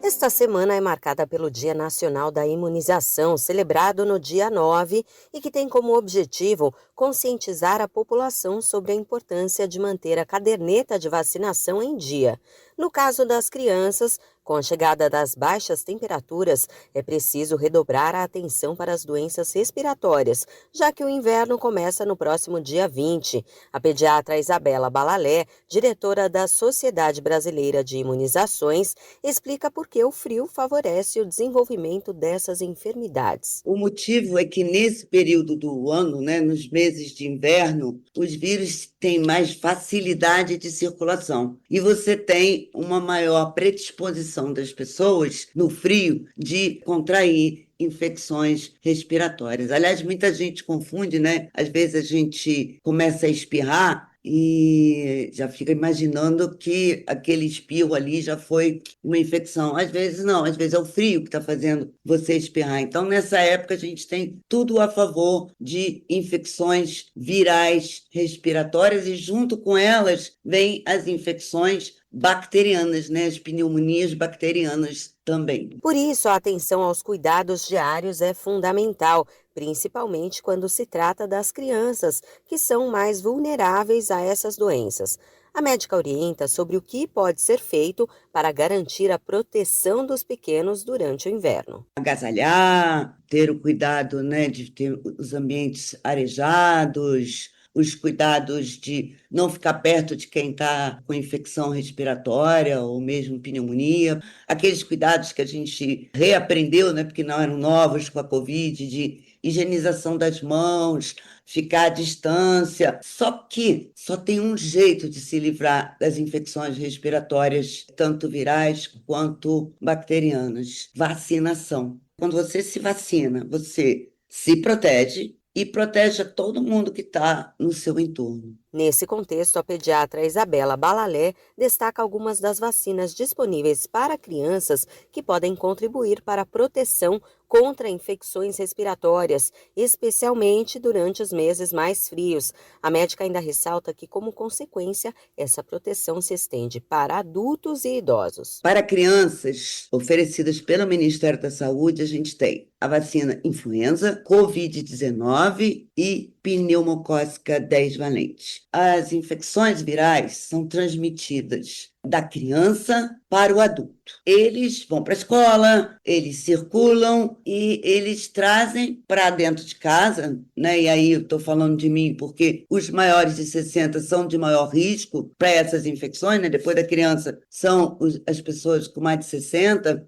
Esta semana é marcada pelo Dia Nacional da Imunização, celebrado no dia 9 e que tem como objetivo conscientizar a população sobre a importância de manter a caderneta de vacinação em dia. No caso das crianças, com a chegada das baixas temperaturas, é preciso redobrar a atenção para as doenças respiratórias, já que o inverno começa no próximo dia 20. A pediatra Isabela Balalé, diretora da Sociedade Brasileira de Imunizações, explica por que o frio favorece o desenvolvimento dessas enfermidades. O motivo é que nesse período do ano, nos meses de inverno, os vírus têm mais facilidade de circulação e você tem uma maior predisposição das pessoas no frio de contrair infecções respiratórias. Aliás, muita gente confunde, Às vezes a gente começa a espirrar e já fica imaginando que aquele espirro ali já foi uma infecção. Às vezes não, às vezes é o frio que está fazendo você espirrar. Então, nessa época, a gente tem tudo a favor de infecções virais respiratórias e junto com elas vem as infecções bacterianas, as pneumonias bacterianas também. Por isso, a atenção aos cuidados diários é fundamental, principalmente quando se trata das crianças, que são mais vulneráveis a essas doenças. A médica orienta sobre o que pode ser feito para garantir a proteção dos pequenos durante o inverno. Agasalhar, ter o cuidado, de ter os ambientes arejados, os cuidados de não ficar perto de quem está com infecção respiratória ou mesmo pneumonia, aqueles cuidados que a gente reaprendeu, porque não eram novos com a Covid, de higienização das mãos, ficar à distância. Só que só tem um jeito de se livrar das infecções respiratórias, tanto virais quanto bacterianas: vacinação. Quando você se vacina, você se protege e protege todo mundo que está no seu entorno. Nesse contexto, a pediatra Isabela Balalé destaca algumas das vacinas disponíveis para crianças que podem contribuir para a proteção contra infecções respiratórias, especialmente durante os meses mais frios. A médica ainda ressalta que, como consequência, essa proteção se estende para adultos e idosos. Para crianças oferecidas pelo Ministério da Saúde, a gente tem a vacina influenza, Covid-19 e pneumocócica 10 valente. As infecções virais são transmitidas da criança para o adulto. Eles vão para a escola, eles circulam e eles trazem para dentro de casa, né? E aí eu estou falando de mim porque os maiores de 60 são de maior risco para essas infecções, né? Depois da criança são as pessoas com mais de 60.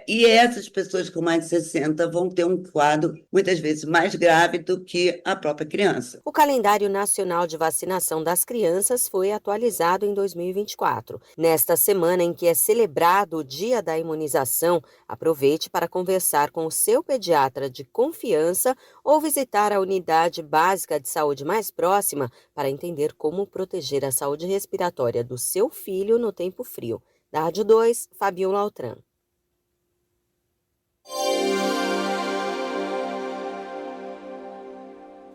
E essas pessoas com mais de 60 vão ter um quadro, muitas vezes, mais grave do que a própria criança. O calendário nacional de vacinação das crianças foi atualizado em 2024. Nesta semana em que é celebrado o Dia da Imunização, aproveite para conversar com o seu pediatra de confiança ou visitar a unidade básica de saúde mais próxima para entender como proteger a saúde respiratória do seu filho no tempo frio. Da Rádio 2, Fabiola Altran.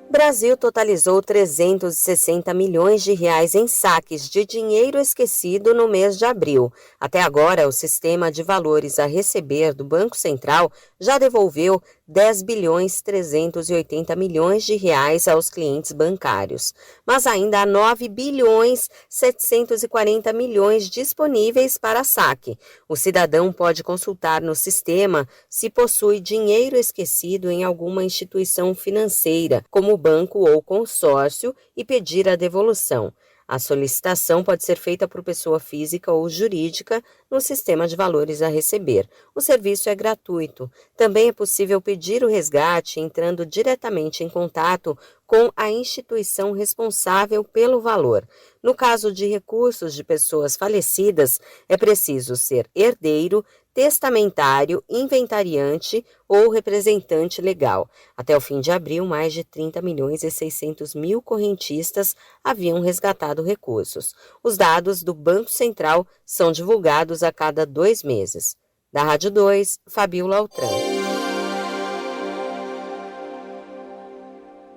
Brasil totalizou 360 milhões de reais em saques de dinheiro esquecido no mês de abril. Até agora, o sistema de valores a receber do Banco Central já devolveu 10 bilhões 380 milhões de reais aos clientes bancários. Mas ainda há 9 bilhões 740 milhões disponíveis para saque. O cidadão pode consultar no sistema se possui dinheiro esquecido em alguma instituição financeira, como banco ou consórcio, e pedir a devolução. A solicitação pode ser feita por pessoa física ou jurídica no sistema de valores a receber. O serviço é gratuito. Também é possível pedir o resgate entrando diretamente em contato com a instituição responsável pelo valor. No caso de recursos de pessoas falecidas, é preciso ser herdeiro, testamentário, inventariante ou representante legal. Até o fim de abril, mais de 30 milhões e 600 mil correntistas haviam resgatado recursos. Os dados do Banco Central são divulgados a cada 2 meses. Da Rádio 2, Fabiola Altran.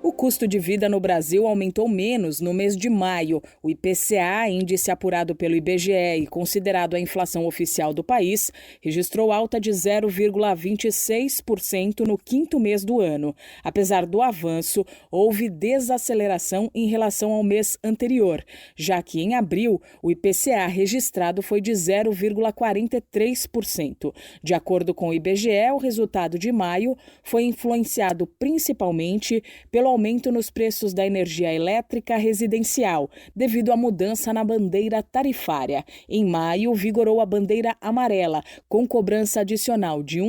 O custo de vida no Brasil aumentou menos no mês de maio. O IPCA, índice apurado pelo IBGE e considerado a inflação oficial do país, registrou alta de 0,26% no quinto mês do ano. Apesar do avanço, houve desaceleração em relação ao mês anterior, já que em abril o IPCA registrado foi de 0,43%. De acordo com o IBGE, o resultado de maio foi influenciado principalmente pelo aumento nos preços da energia elétrica residencial, devido à mudança na bandeira tarifária. Em maio, vigorou a bandeira amarela, com cobrança adicional de R$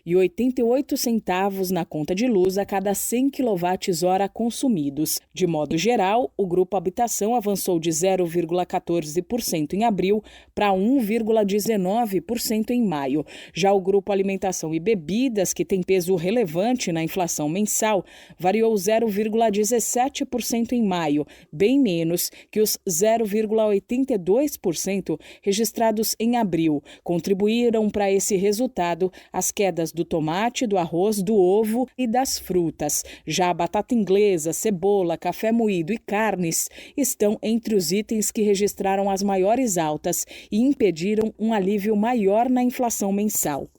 1,88 na conta de luz a cada 100 kWh consumidos. De modo geral, o grupo habitação avançou de 0,14% em abril para 1,19% em maio. Já o grupo alimentação e bebidas, que tem peso relevante na inflação mensal, variou 0,17% em maio, bem menos que os 0,82% registrados em abril. Contribuíram para esse resultado as quedas do tomate, do arroz, do ovo e das frutas. Já a batata inglesa, cebola, café moído e carnes estão entre os itens que registraram as maiores altas e impediram um alívio maior na inflação mensal.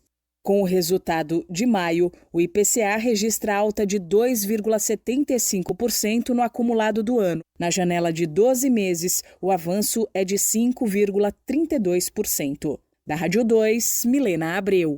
Com o resultado de maio, o IPCA registra alta de 2,75% no acumulado do ano. Na janela de 12 meses, o avanço é de 5,32%. Da Rádio 2, Milena Abreu.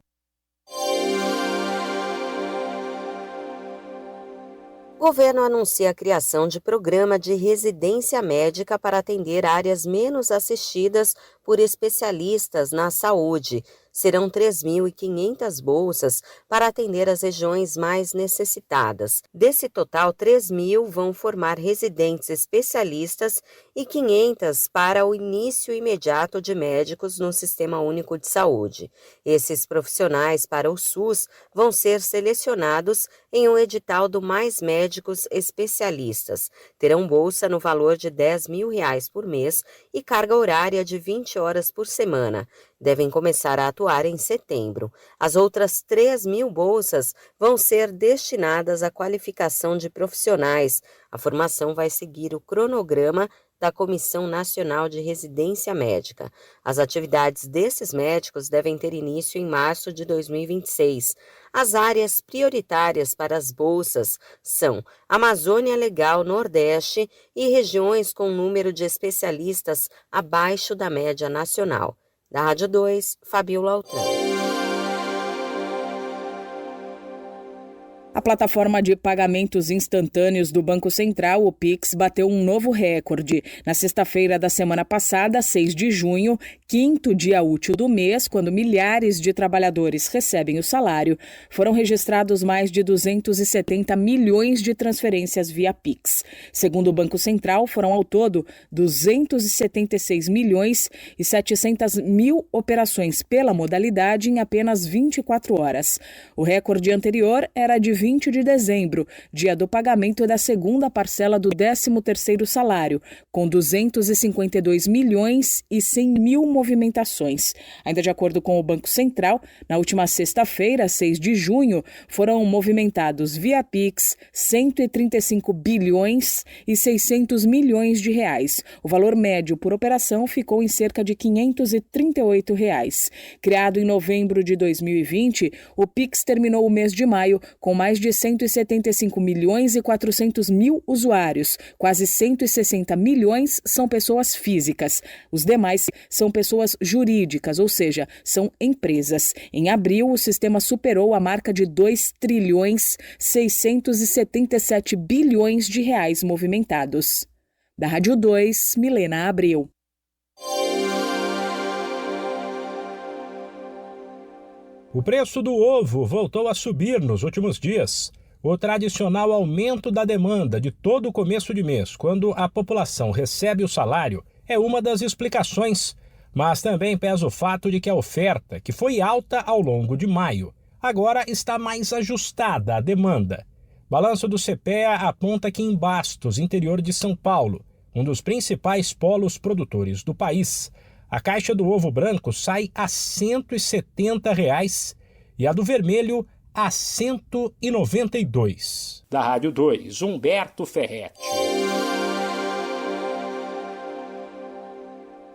O governo anuncia a criação de programa de residência médica para atender áreas menos assistidas por especialistas na saúde. Serão 3.500 bolsas para atender as regiões mais necessitadas. Desse total, 3.000 vão formar residentes especialistas e 500 para o início imediato de médicos no Sistema Único de Saúde. Esses profissionais para o SUS vão ser selecionados em um edital do Mais Médicos Especialistas. Terão bolsa no valor de R$ 10.000 por mês e carga horária de 20 horas por semana. Devem começar a atuar em setembro. As outras 3.000 bolsas vão ser destinadas à qualificação de profissionais. A formação vai seguir o cronograma da Comissão Nacional de Residência Médica. As atividades desses médicos devem ter início em março de 2026. As áreas prioritárias para as bolsas são Amazônia Legal Nordeste e regiões com número de especialistas abaixo da média nacional. Da Rádio 2, Fabiola Altran. A plataforma de pagamentos instantâneos do Banco Central, o Pix, bateu um novo recorde. Na sexta-feira da semana passada, 6 de junho, quinto dia útil do mês, quando milhares de trabalhadores recebem o salário, foram registrados mais de 270 milhões de transferências via Pix. Segundo o Banco Central, foram ao todo 276 milhões e 700 mil operações pela modalidade em apenas 24 horas. O recorde anterior era de 20 de dezembro, dia do pagamento da segunda parcela do 13º salário, com 252 milhões e 100 mil movimentações. Ainda de acordo com o Banco Central, na última sexta-feira, 6 de junho, foram movimentados via Pix 135 bilhões e 600 milhões de reais. O valor médio por operação ficou em cerca de R$ 538. Criado em novembro de 2020, o Pix terminou o mês de maio com mais de 175 milhões e 400 mil usuários. Quase 160 milhões são pessoas físicas. Os demais são pessoas jurídicas, ou seja, são empresas. Em abril, o sistema superou a marca de 2 trilhões 677 bilhões de reais movimentados. Da Rádio 2, Milena Abreu. O preço do ovo voltou a subir nos últimos dias. O tradicional aumento da demanda de todo o começo de mês, quando a população recebe o salário, é uma das explicações. Mas também pesa o fato de que a oferta, que foi alta ao longo de maio, agora está mais ajustada à demanda. Balanço do CPEA aponta que em Bastos, interior de São Paulo, um dos principais polos produtores do país, a caixa do ovo branco sai a R$ 170 e a do vermelho a R$ 192. Da Rádio 2, Humberto Ferretti.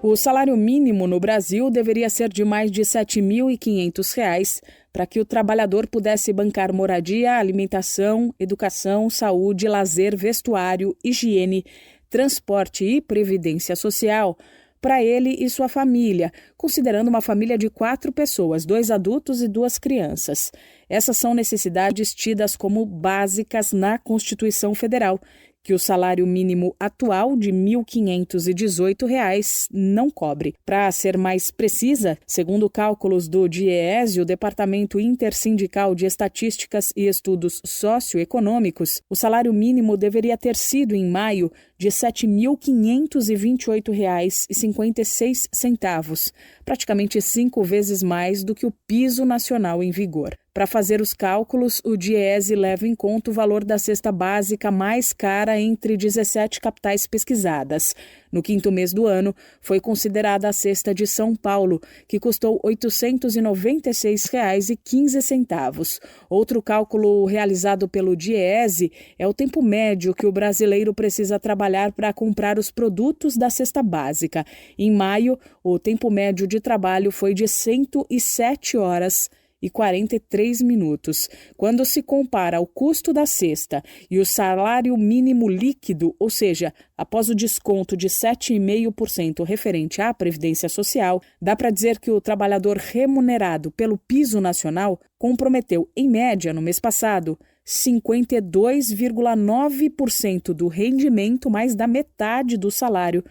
O salário mínimo no Brasil deveria ser de mais de R$ 7.500 para que o trabalhador pudesse bancar moradia, alimentação, educação, saúde, lazer, vestuário, higiene, transporte e previdência social para ele e sua família, considerando uma família de 4 pessoas, 2 adultos e 2 crianças. Essas são necessidades tidas como básicas na Constituição Federal, que o salário mínimo atual de R$ 1.518 não cobre. Para ser mais precisa, segundo cálculos do DIEESE, o Departamento Intersindical de Estatísticas e Estudos Socioeconômicos, o salário mínimo deveria ter sido, em maio, de R$ 7.528,56, praticamente 5 vezes mais do que o piso nacional em vigor. Para fazer os cálculos, o DIEESE leva em conta o valor da cesta básica mais cara entre 17 capitais pesquisadas. No 5º mês do ano, foi considerada a cesta de São Paulo, que custou R$ 896,15. Outro cálculo realizado pelo DIEESE é o tempo médio que o brasileiro precisa trabalhar para comprar os produtos da cesta básica. Em maio, o tempo médio de trabalho foi de 107 horas e 43 minutos. Quando se compara o custo da cesta e o salário mínimo líquido, ou seja, após o desconto de 7,5% referente à Previdência Social, dá para dizer que o trabalhador remunerado pelo piso nacional comprometeu, em média, no mês passado, 52,9% do rendimento, mais da metade do salário,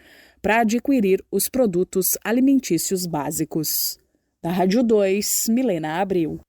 para adquirir os produtos alimentícios básicos. Da Rádio 2, Milena Abreu.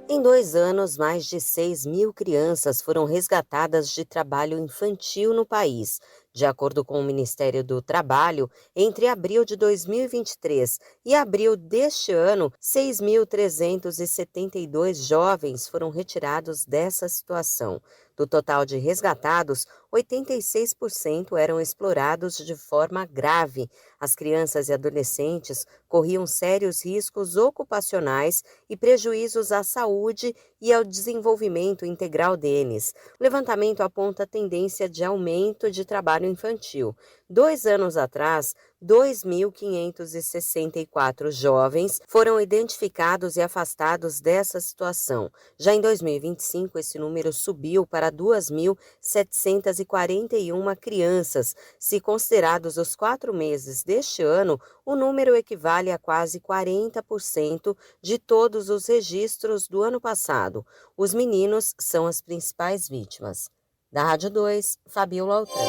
Em 2 anos, mais de 6 mil crianças foram resgatadas de trabalho infantil no país, De acordo com o Ministério do Trabalho, entre abril de 2023 e abril deste ano, 6.372 jovens foram retirados dessa situação. Do total de resgatados, 86% eram explorados de forma grave. As crianças e adolescentes corriam sérios riscos ocupacionais e prejuízos à saúde e ao desenvolvimento integral deles. O levantamento aponta a tendência de aumento de trabalho infantil. 2 anos atrás, 2.564 jovens foram identificados e afastados dessa situação. Já em 2025, esse número subiu para 2.741 crianças. Se considerados os 4 meses deste ano, o número equivale a quase 40% de todos os registros do ano passado. Os meninos são as principais vítimas. Da Rádio 2, Fabiola Altran.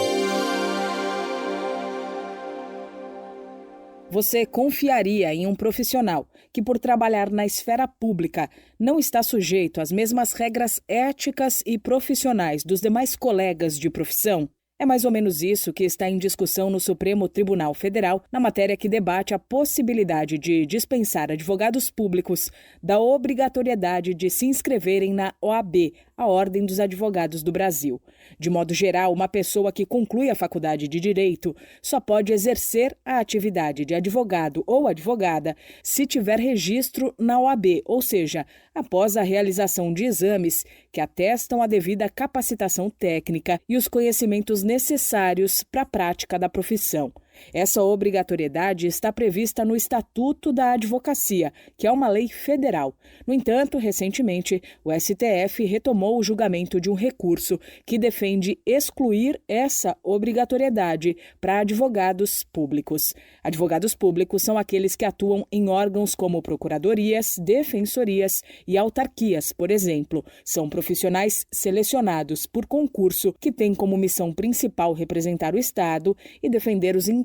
Você confiaria em um profissional que, por trabalhar na esfera pública, não está sujeito às mesmas regras éticas e profissionais dos demais colegas de profissão? É mais ou menos isso que está em discussão no Supremo Tribunal Federal, na matéria que debate a possibilidade de dispensar advogados públicos da obrigatoriedade de se inscreverem na OAB, a Ordem dos Advogados do Brasil. De modo geral, uma pessoa que conclui a faculdade de Direito só pode exercer a atividade de advogado ou advogada se tiver registro na OAB, ou seja, após a realização de exames que atestam a devida capacitação técnica e os conhecimentos necessários para a prática da profissão. Essa obrigatoriedade está prevista no Estatuto da Advocacia, que é uma lei federal. No entanto, recentemente, o STF retomou o julgamento de um recurso que defende excluir essa obrigatoriedade para advogados públicos. Advogados públicos são aqueles que atuam em órgãos como procuradorias, defensorias e autarquias, por exemplo. São profissionais selecionados por concurso que têm como missão principal representar o Estado e defender os interesses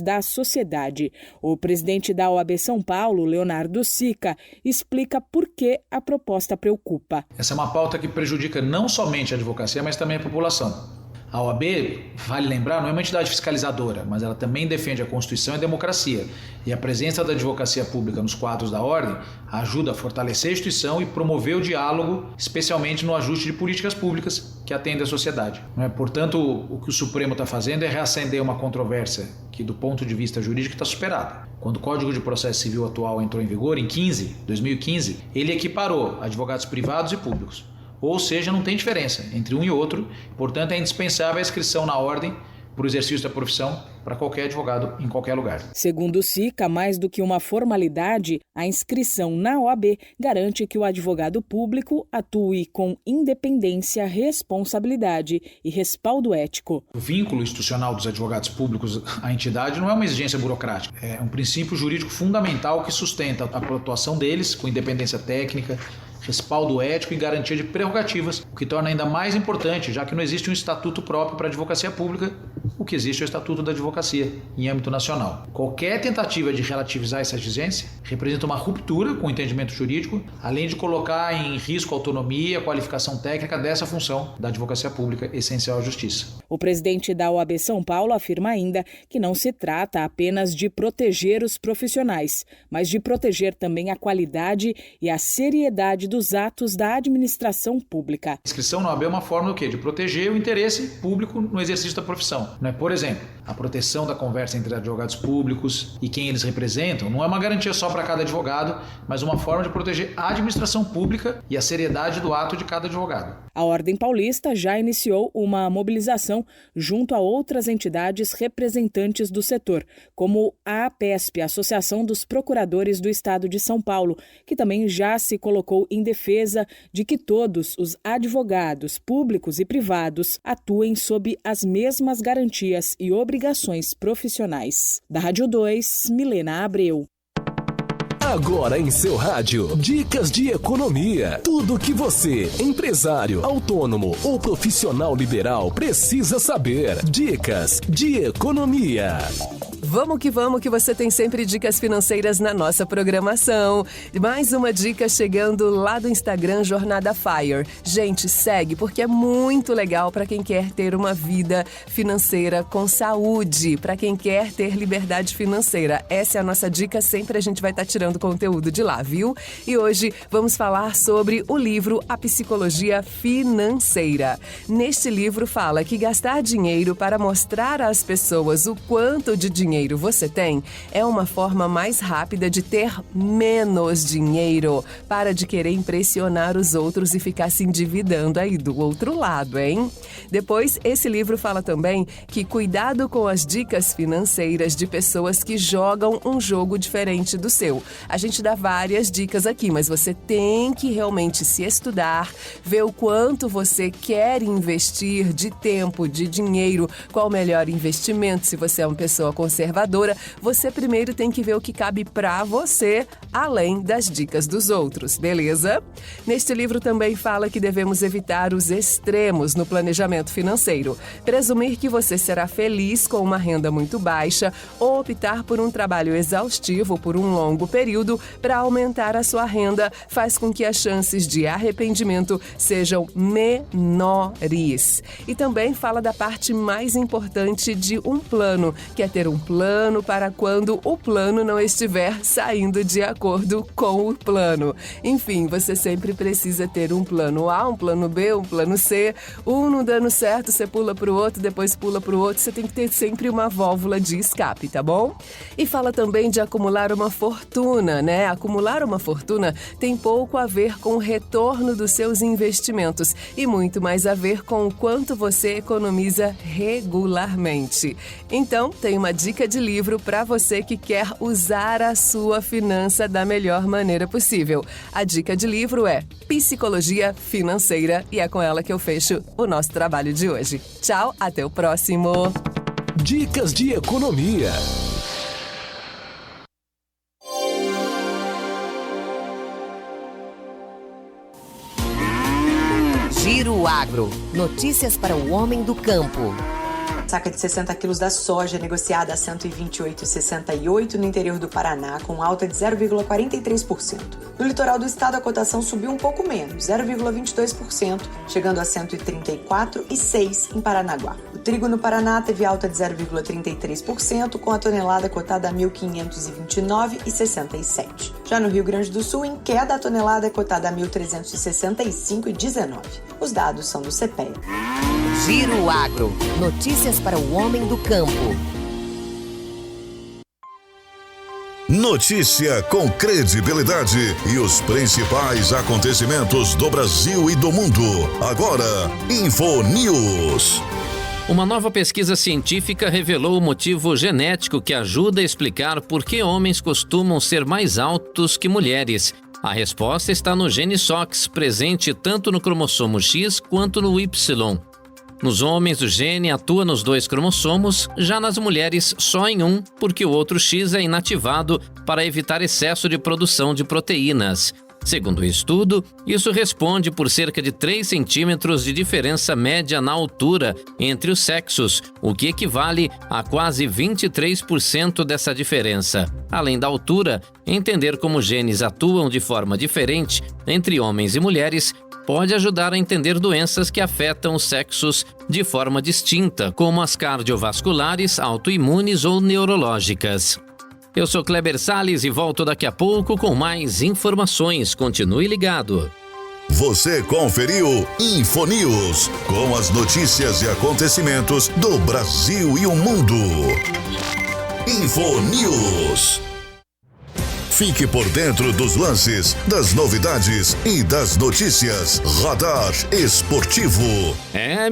da sociedade. O presidente da OAB São Paulo, Leonardo Sica, explica por que a proposta preocupa. Essa é uma pauta que prejudica não somente a advocacia, mas também a população. A OAB, vale lembrar, não é uma entidade fiscalizadora, mas ela também defende a Constituição e a democracia. E a presença da advocacia pública nos quadros da ordem ajuda a fortalecer a instituição e promover o diálogo, especialmente no ajuste de políticas públicas que atendem a sociedade. Portanto, o que o Supremo está fazendo é reacender uma controvérsia que, do ponto de vista jurídico, está superada. Quando o Código de Processo Civil atual entrou em vigor, em 2015, ele equiparou advogados privados e públicos. Ou seja, não tem diferença entre um e outro, portanto é indispensável a inscrição na ordem para o exercício da profissão para qualquer advogado em qualquer lugar. Segundo o Sica, mais do que uma formalidade, a inscrição na OAB garante que o advogado público atue com independência, responsabilidade e respaldo ético. O vínculo institucional dos advogados públicos à entidade não é uma exigência burocrática, é um princípio jurídico fundamental que sustenta a atuação deles com independência técnica, respaldo ético e garantia de prerrogativas, o que torna ainda mais importante, já que não existe um estatuto próprio para a advocacia pública, o que existe é o Estatuto da Advocacia em âmbito nacional. Qualquer tentativa de relativizar essa exigência representa uma ruptura com o entendimento jurídico, além de colocar em risco a autonomia e a qualificação técnica dessa função da advocacia pública essencial à justiça. O presidente da OAB São Paulo afirma ainda que não se trata apenas de proteger os profissionais, mas de proteger também a qualidade e a seriedade dos atos da administração pública. A inscrição na OAB é uma forma do quê? De proteger o interesse público no exercício da profissão. Por exemplo, a proteção da conversa entre advogados públicos e quem eles representam não é uma garantia só para cada advogado, mas uma forma de proteger a administração pública e a seriedade do ato de cada advogado. A Ordem Paulista já iniciou uma mobilização junto a outras entidades representantes do setor, como a APESP, a Associação dos Procuradores do Estado de São Paulo, que também já se colocou em defesa de que todos os advogados públicos e privados atuem sob as mesmas garantias e obrigações profissionais. Da Rádio 2, Milena Abreu. Agora em seu rádio, dicas de economia. Tudo que você, empresário, autônomo ou profissional liberal, precisa saber. Dicas de economia. Vamos que você tem sempre dicas financeiras na nossa programação. Mais uma dica chegando lá do Instagram Jornada FIRE. Gente, segue porque é muito legal para quem quer ter uma vida financeira com saúde, para quem quer ter liberdade financeira. Essa é a nossa dica, sempre a gente vai estar tirando conteúdo de lá, viu? E hoje vamos falar sobre o livro A Psicologia Financeira. Neste livro fala que gastar dinheiro para mostrar às pessoas o quanto de dinheiro você tem é uma forma mais rápida de ter menos dinheiro. Para de querer impressionar os outros e ficar se endividando aí do outro lado, hein? Depois, esse livro fala também que cuidado com as dicas financeiras de pessoas que jogam um jogo diferente do seu. A gente dá várias dicas aqui, mas você tem que realmente se estudar, ver o quanto você quer investir de tempo, de dinheiro, qual o melhor investimento, se você é uma pessoa conservadora, você primeiro tem que ver o que cabe para você, além das dicas dos outros, beleza? Neste livro também fala que devemos evitar os extremos no planejamento financeiro. Presumir que você será feliz com uma renda muito baixa ou optar por um trabalho exaustivo por um longo período para aumentar a sua renda faz com que as chances de arrependimento sejam menores. E também fala da parte mais importante de um plano, que é ter um plano para quando o plano não estiver saindo de acordo com o plano. Enfim, você sempre precisa ter um plano A, um plano B, um plano C. Um não dando certo, você pula para o outro, depois pula para o outro. Você tem que ter sempre uma válvula de escape, tá bom? E fala também de acumular uma fortuna, né? Acumular uma fortuna tem pouco a ver com o retorno dos seus investimentos e muito mais a ver com o quanto você economiza regularmente. Então, tem uma dica de livro para você que quer usar a sua finança da melhor maneira possível. A dica de livro é Psicologia Financeira e é com ela que eu fecho o nosso trabalho de hoje. Tchau, até o próximo. Dicas de economia. Giro Agro. Notícias para o homem do campo. Saca de 60 quilos da soja negociada a R$ 128,68 no interior do Paraná, com alta de 0,43%. No litoral do estado, a cotação subiu um pouco menos, 0,22%, chegando a R$ 134,06 em Paranaguá. O trigo no Paraná teve alta de 0,33%, com a tonelada cotada a R$ 1.529,67. Já no Rio Grande do Sul, em queda, a tonelada é cotada a R$ 1.365,19. Os dados são do CPEA. Giro Agro. Notícias para o homem do campo. Notícia com credibilidade e os principais acontecimentos do Brasil e do mundo. Agora, Info News. Uma nova pesquisa científica revelou o motivo genético que ajuda a explicar por que homens costumam ser mais altos que mulheres. A resposta está no gene SOX, presente tanto no cromossomo X quanto no Y. Nos homens, o gene atua nos 2 cromossomos, já nas mulheres só em um, porque o outro X é inativado para evitar excesso de produção de proteínas. Segundo o estudo, isso responde por cerca de 3 centímetros de diferença média na altura entre os sexos, o que equivale a quase 23% dessa diferença. Além da altura, entender como genes atuam de forma diferente entre homens e mulheres pode ajudar a entender doenças que afetam os sexos de forma distinta, como as cardiovasculares, autoimunes ou neurológicas. Eu sou Kleber Salles e volto daqui a pouco com mais informações. Continue ligado. Você conferiu Info News, com as notícias e acontecimentos do Brasil e o mundo. Info News. Fique por dentro dos lances, das novidades e das notícias. Radar Esportivo.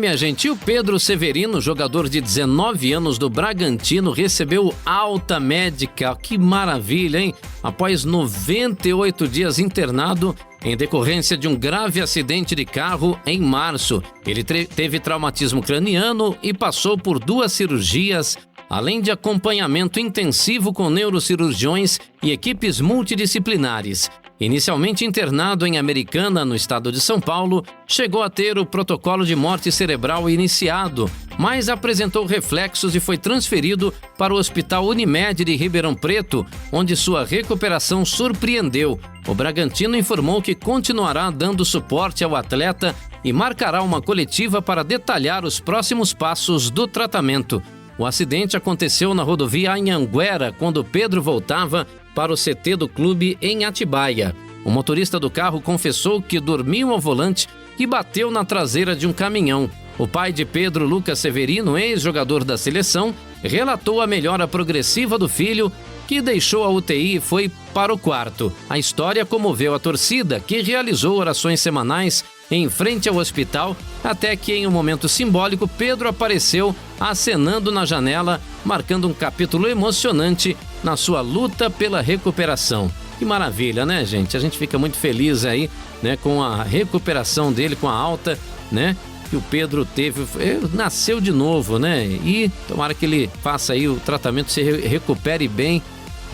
Minha gente, o Pedro Severino, jogador de 19 anos do Bragantino, recebeu alta médica. Que maravilha, hein? Após 98 dias internado em decorrência de um grave acidente de carro em março. Ele teve traumatismo craniano e passou por 2 cirurgias, além de acompanhamento intensivo com neurocirurgiões e equipes multidisciplinares. Inicialmente internado em Americana, no estado de São Paulo, chegou a ter o protocolo de morte cerebral iniciado, mas apresentou reflexos e foi transferido para o Hospital Unimed de Ribeirão Preto, onde sua recuperação surpreendeu. O Bragantino informou que continuará dando suporte ao atleta e marcará uma coletiva para detalhar os próximos passos do tratamento. O acidente aconteceu na rodovia Anhanguera, quando Pedro voltava para o CT do clube em Atibaia. O motorista do carro confessou que dormiu ao volante e bateu na traseira de um caminhão. O pai de Pedro, Lucas Severino, ex-jogador da seleção, relatou a melhora progressiva do filho, que deixou a UTI e foi para o quarto. A história comoveu a torcida, que realizou orações semanais em frente ao hospital, até que em um momento simbólico Pedro apareceu acenando na janela, marcando um capítulo emocionante na sua luta pela recuperação. Que maravilha, né, gente? A gente fica muito feliz aí, né, com a recuperação dele, com a alta, né, que o Pedro teve, nasceu de novo, né? E tomara que ele faça aí o tratamento, se recupere bem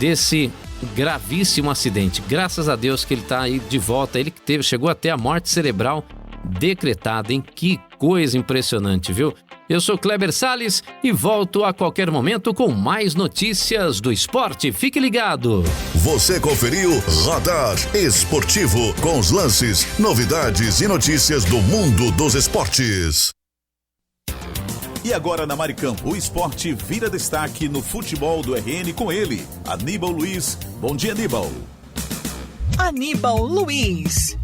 desse gravíssimo acidente. Graças a Deus que ele tá aí de volta, ele que chegou até a morte cerebral decretada, hein? Que coisa impressionante, viu? Eu sou Kleber Salles e volto a qualquer momento com mais notícias do esporte. Fique ligado! Você conferiu Radar Esportivo, com os lances, novidades e notícias do mundo dos esportes. E agora na Maricampo, o esporte vira destaque no futebol do RN com ele, Aníbal Luiz. Bom dia, Aníbal. Aníbal Luiz.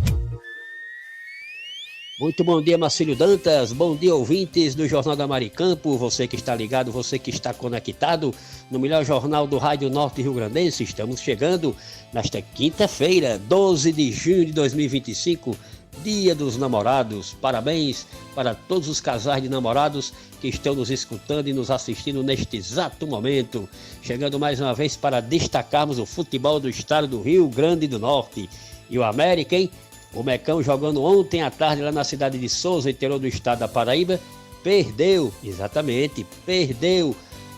Muito bom dia, Marcílio Dantas, bom dia, ouvintes do Jornal da Maricampo, você que está ligado, você que está conectado no melhor jornal do Rádio Norte Rio Grandense. Estamos chegando nesta quinta-feira, 12 de junho de 2025, Dia dos Namorados. Parabéns para todos os casais de namorados que estão nos escutando e nos assistindo neste exato momento. Chegando mais uma vez para destacarmos o futebol do estado do Rio Grande do Norte. E o América, hein? O Mecão, jogando ontem à tarde lá na cidade de Souza, interior do estado da Paraíba, perdeu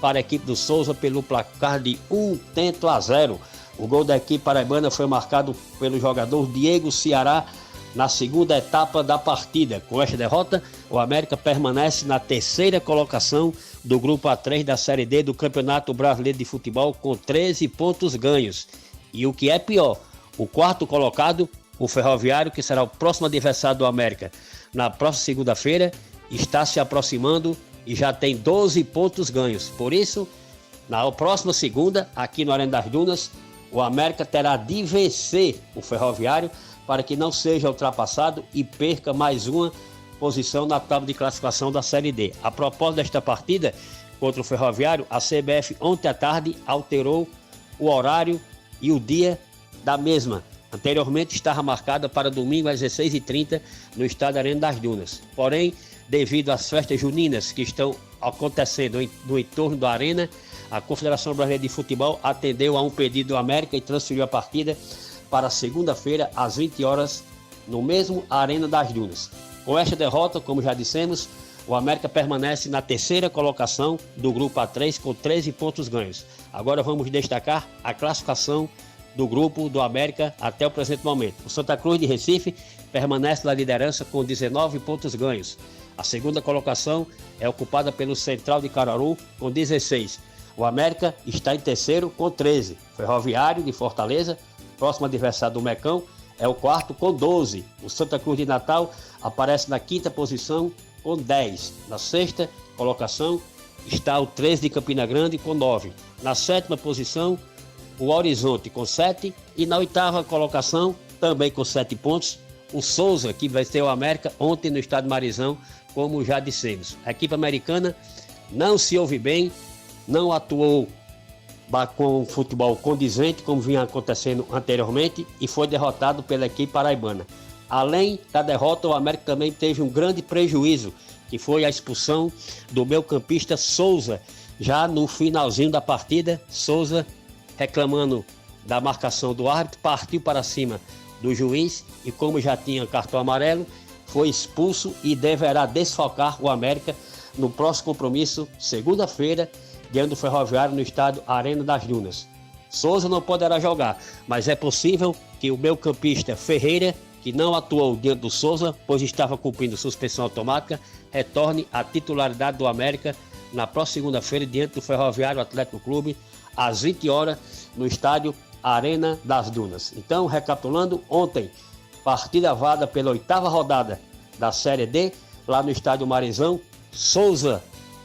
para a equipe do Souza pelo placar de 1-0. O gol da equipe paraibana foi marcado pelo jogador Diego Ceará na segunda etapa da partida. Com esta derrota, o América permanece na terceira colocação do grupo A3 da Série D do Campeonato Brasileiro de Futebol com 13 pontos ganhos. E o que é pior, o quarto colocado, o Ferroviário, que será o próximo adversário do América na próxima segunda-feira, está se aproximando e já tem 12 pontos ganhos. Por isso, na próxima segunda, aqui no Arena das Dunas, o América terá de vencer o Ferroviário para que não seja ultrapassado e perca mais uma posição na tábua de classificação da Série D. A propósito desta partida contra o Ferroviário, a CBF ontem à tarde alterou o horário e o dia da mesma. Anteriormente estava marcada para domingo às 16h30 no estádio Arena das Dunas. Porém, devido às festas juninas que estão acontecendo no entorno da Arena, a Confederação Brasileira de Futebol atendeu a um pedido do América e transferiu a partida para segunda-feira às 20 horas no mesmo Arena das Dunas. Com esta derrota, como já dissemos, o América permanece na terceira colocação do grupo A3 com 13 pontos ganhos. Agora vamos destacar a classificação do grupo do América até o presente momento. O Santa Cruz de Recife permanece na liderança com 19 pontos ganhos. A segunda colocação é ocupada pelo Central de Caruaru com 16. O América está em terceiro com 13. Ferroviário de Fortaleza, próximo adversário do Mecão, é o quarto com 12. O Santa Cruz de Natal aparece na quinta posição com 10. Na sexta colocação está o 13 de Campina Grande com 9. Na sétima posição, o Horizonte com 7 e na oitava colocação, também com 7 pontos, o Souza, que venceu o América ontem no estádio Marizão, como já dissemos. A equipe americana não se ouve bem, não atuou com futebol condizente, como vinha acontecendo anteriormente, e foi derrotado pela equipe paraibana. Além da derrota, o América também teve um grande prejuízo, que foi a expulsão do meio-campista Souza. Já no finalzinho da partida, Souza, reclamando da marcação do árbitro, partiu para cima do juiz e, como já tinha cartão amarelo, foi expulso e deverá desfalcar o América no próximo compromisso, segunda-feira, diante do Ferroviário no estádio Arena das Dunas. Souza não poderá jogar, mas é possível que o meio-campista Ferreira, que não atuou diante do Souza, pois estava cumprindo suspensão automática, retorne à titularidade do América na próxima segunda-feira diante do Ferroviário Atlético Clube, às 20 horas, no estádio Arena das Dunas. Então, recapitulando, ontem, partida válida pela 8ª rodada da Série D, lá no estádio Marizão, Souza,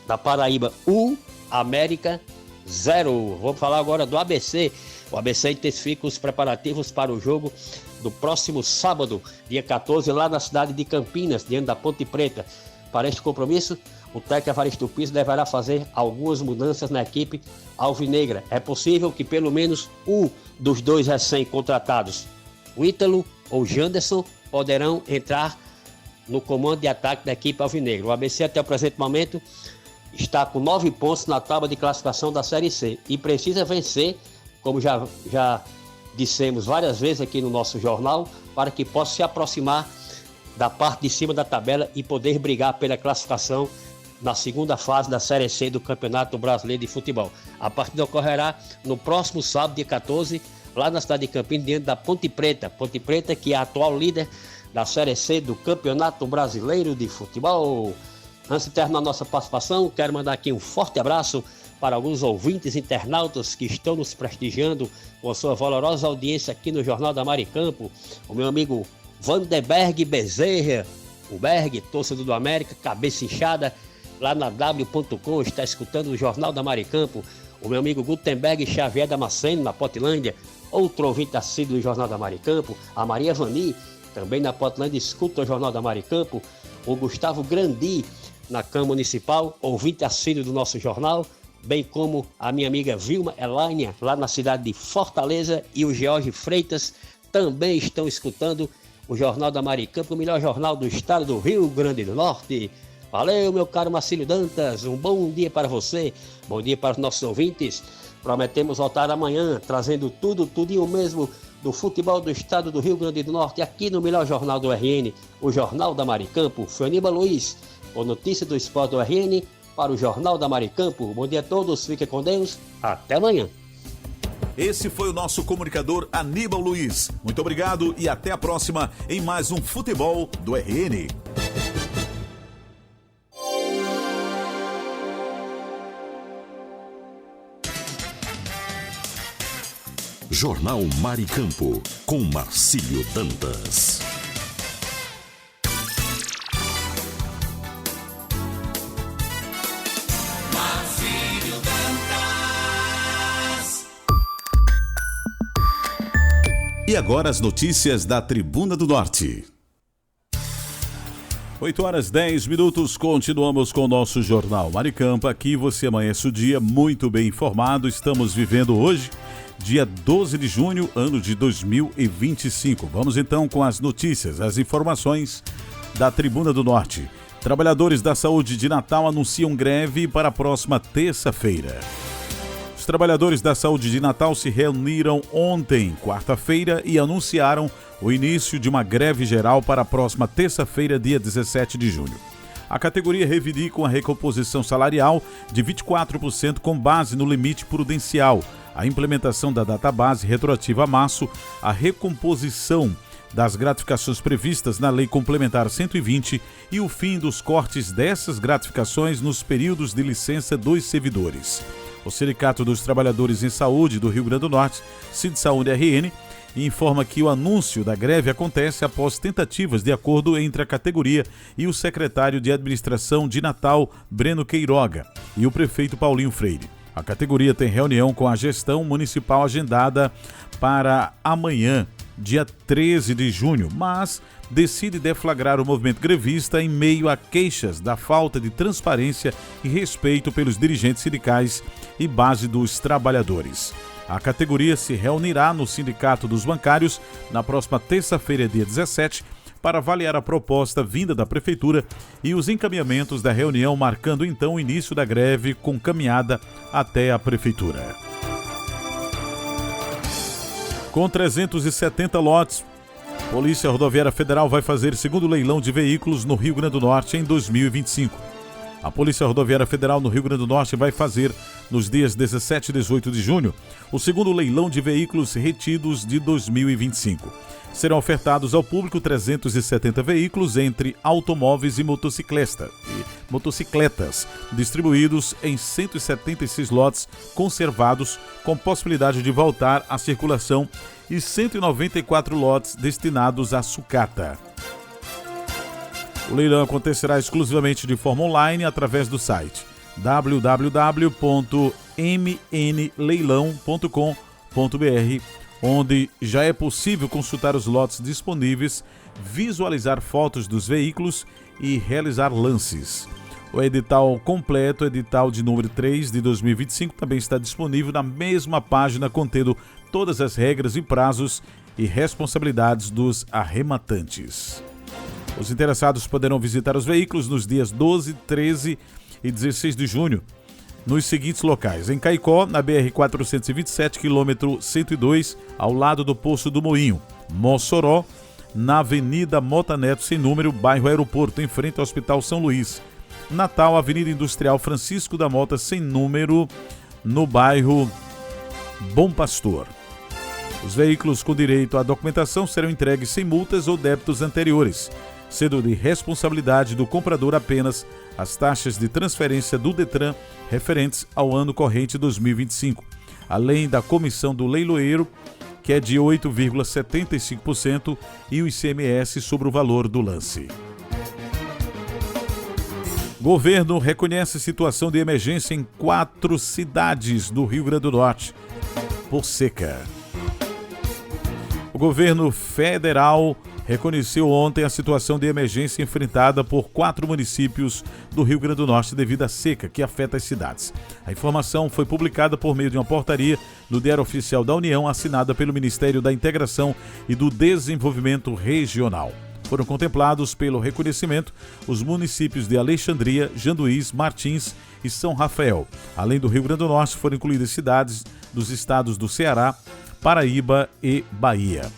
da Paraíba, 1, América 0. Vamos falar agora do ABC. O ABC intensifica os preparativos para o jogo do próximo sábado, dia 14, lá na cidade de Campinas, diante da Ponte Preta. Para este compromisso, o técnico Evaristo Pizzo deverá fazer algumas mudanças na equipe alvinegra. É possível que pelo menos um dos dois recém-contratados, o Ítalo ou Janderson, poderão entrar no comando de ataque da equipe alvinegra. O ABC até o presente momento está com 9 pontos na tábua de classificação da Série C e precisa vencer, como já dissemos várias vezes aqui no nosso jornal, para que possa se aproximar da parte de cima da tabela e poder brigar pela classificação na segunda fase da Série C do Campeonato Brasileiro de Futebol. A partida ocorrerá no próximo sábado, dia 14, lá na cidade de Campinas, diante da Ponte Preta. Ponte Preta, que é a atual líder da Série C do Campeonato Brasileiro de Futebol. Antes de terminar nossa participação, quero mandar aqui um forte abraço para alguns ouvintes internautas que estão nos prestigiando com a sua valorosa audiência aqui no Jornal da Maricampo. O meu amigo Vanderberg Bezerra, o Berg, torcedor do América, cabeça inchada, lá na W.com, está escutando o Jornal da Maricampo. O meu amigo Gutenberg Xavier Damasceno, na Potilândia, outro ouvinte assíduo do Jornal da Maricampo. A Maria Vani, também na Potilândia, escuta o Jornal da Maricampo. O Gustavo Grandi, na Câmara Municipal, ouvinte assíduo do nosso jornal, bem como a minha amiga Vilma Elânia, lá na cidade de Fortaleza, e o George Freitas também estão escutando o Jornal da Maricampo, o melhor jornal do estado do Rio Grande do Norte. Valeu, meu caro Marcílio Dantas, um bom dia para você, bom dia para os nossos ouvintes. Prometemos voltar amanhã, trazendo tudinho mesmo do futebol do estado do Rio Grande do Norte, aqui no melhor jornal do RN, o Jornal da Maricampo. Foi Aníbal Luiz, com notícia do esporte do RN, para o Jornal da Maricampo. Bom dia a todos, fiquem com Deus, até amanhã. Esse foi o nosso comunicador Aníbal Luiz. Muito obrigado e até a próxima em mais um Futebol do RN. Jornal Maricampo, com Marcílio Dantas. E agora as notícias da Tribuna do Norte. 8h10, continuamos com o nosso Jornal Maricampo. Aqui você amanhece o dia muito bem informado. Estamos vivendo hoje, dia 12 de junho, ano de 2025. Vamos então com as notícias, as informações da Tribuna do Norte. Trabalhadores da saúde de Natal anunciam greve para a próxima terça-feira. Os trabalhadores da saúde de Natal se reuniram ontem, quarta-feira, e anunciaram o início de uma greve geral para a próxima terça-feira, dia 17 de junho. A categoria reivindica uma recomposição salarial de 24% com base no limite prudencial, a implementação da database retroativa a março, a recomposição das gratificações previstas na Lei Complementar 120 e o fim dos cortes dessas gratificações nos períodos de licença dos servidores. O Sindicato dos Trabalhadores em Saúde do Rio Grande do Norte, Sinsaúde RN, informa que o anúncio da greve acontece após tentativas de acordo entre a categoria e o secretário de Administração de Natal, Breno Queiroga, e o prefeito Paulinho Freire. A categoria tem reunião com a gestão municipal agendada para amanhã, dia 13 de junho, mas decide deflagrar o movimento grevista em meio a queixas da falta de transparência e respeito pelos dirigentes sindicais e base dos trabalhadores. A categoria se reunirá no Sindicato dos Bancários na próxima terça-feira, dia 17, para avaliar a proposta vinda da Prefeitura e os encaminhamentos da reunião, marcando então o início da greve com caminhada até a Prefeitura. Com 370 lotes, a Polícia Rodoviária Federal vai fazer segundo leilão de veículos no Rio Grande do Norte em 2025. A Polícia Rodoviária Federal no Rio Grande do Norte vai fazer, nos dias 17 e 18 de junho, o segundo leilão de veículos retidos de 2025. Serão ofertados ao público 370 veículos entre automóveis e motocicletas, distribuídos em 176 lotes conservados com possibilidade de voltar à circulação e 194 lotes destinados à sucata. O leilão acontecerá exclusivamente de forma online através do site www.mnleilão.com.br, onde já é possível consultar os lotes disponíveis, visualizar fotos dos veículos e realizar lances. O edital completo, edital de número 3 de 2025, também está disponível na mesma página, contendo todas as regras e prazos e responsabilidades dos arrematantes. Os interessados poderão visitar os veículos nos dias 12, 13 e 16 de junho, nos seguintes locais: em Caicó, na BR-427, quilômetro 102, ao lado do Poço do Moinho; Mossoró, na Avenida Mota Neto, sem número, bairro Aeroporto, em frente ao Hospital São Luís; Natal, Avenida Industrial Francisco da Mota, sem número, no bairro Bom Pastor. Os veículos com direito à documentação serão entregues sem multas ou débitos anteriores, sendo de responsabilidade do comprador apenas as taxas de transferência do Detran referentes ao ano corrente 2025, além da comissão do leiloeiro, que é de 8,75%, e o ICMS sobre o valor do lance. Governo reconhece situação de emergência em 4 cidades do Rio Grande do Norte por seca. O governo federal reconheceu ontem a situação de emergência enfrentada por 4 municípios do Rio Grande do Norte devido à seca que afeta as cidades. A informação foi publicada por meio de uma portaria no Diário Oficial da União, assinada pelo Ministério da Integração e do Desenvolvimento Regional. Foram contemplados pelo reconhecimento os municípios de Alexandria, Janduís, Martins e São Rafael. Além do Rio Grande do Norte, foram incluídas cidades dos estados do Ceará, Paraíba e Bahia.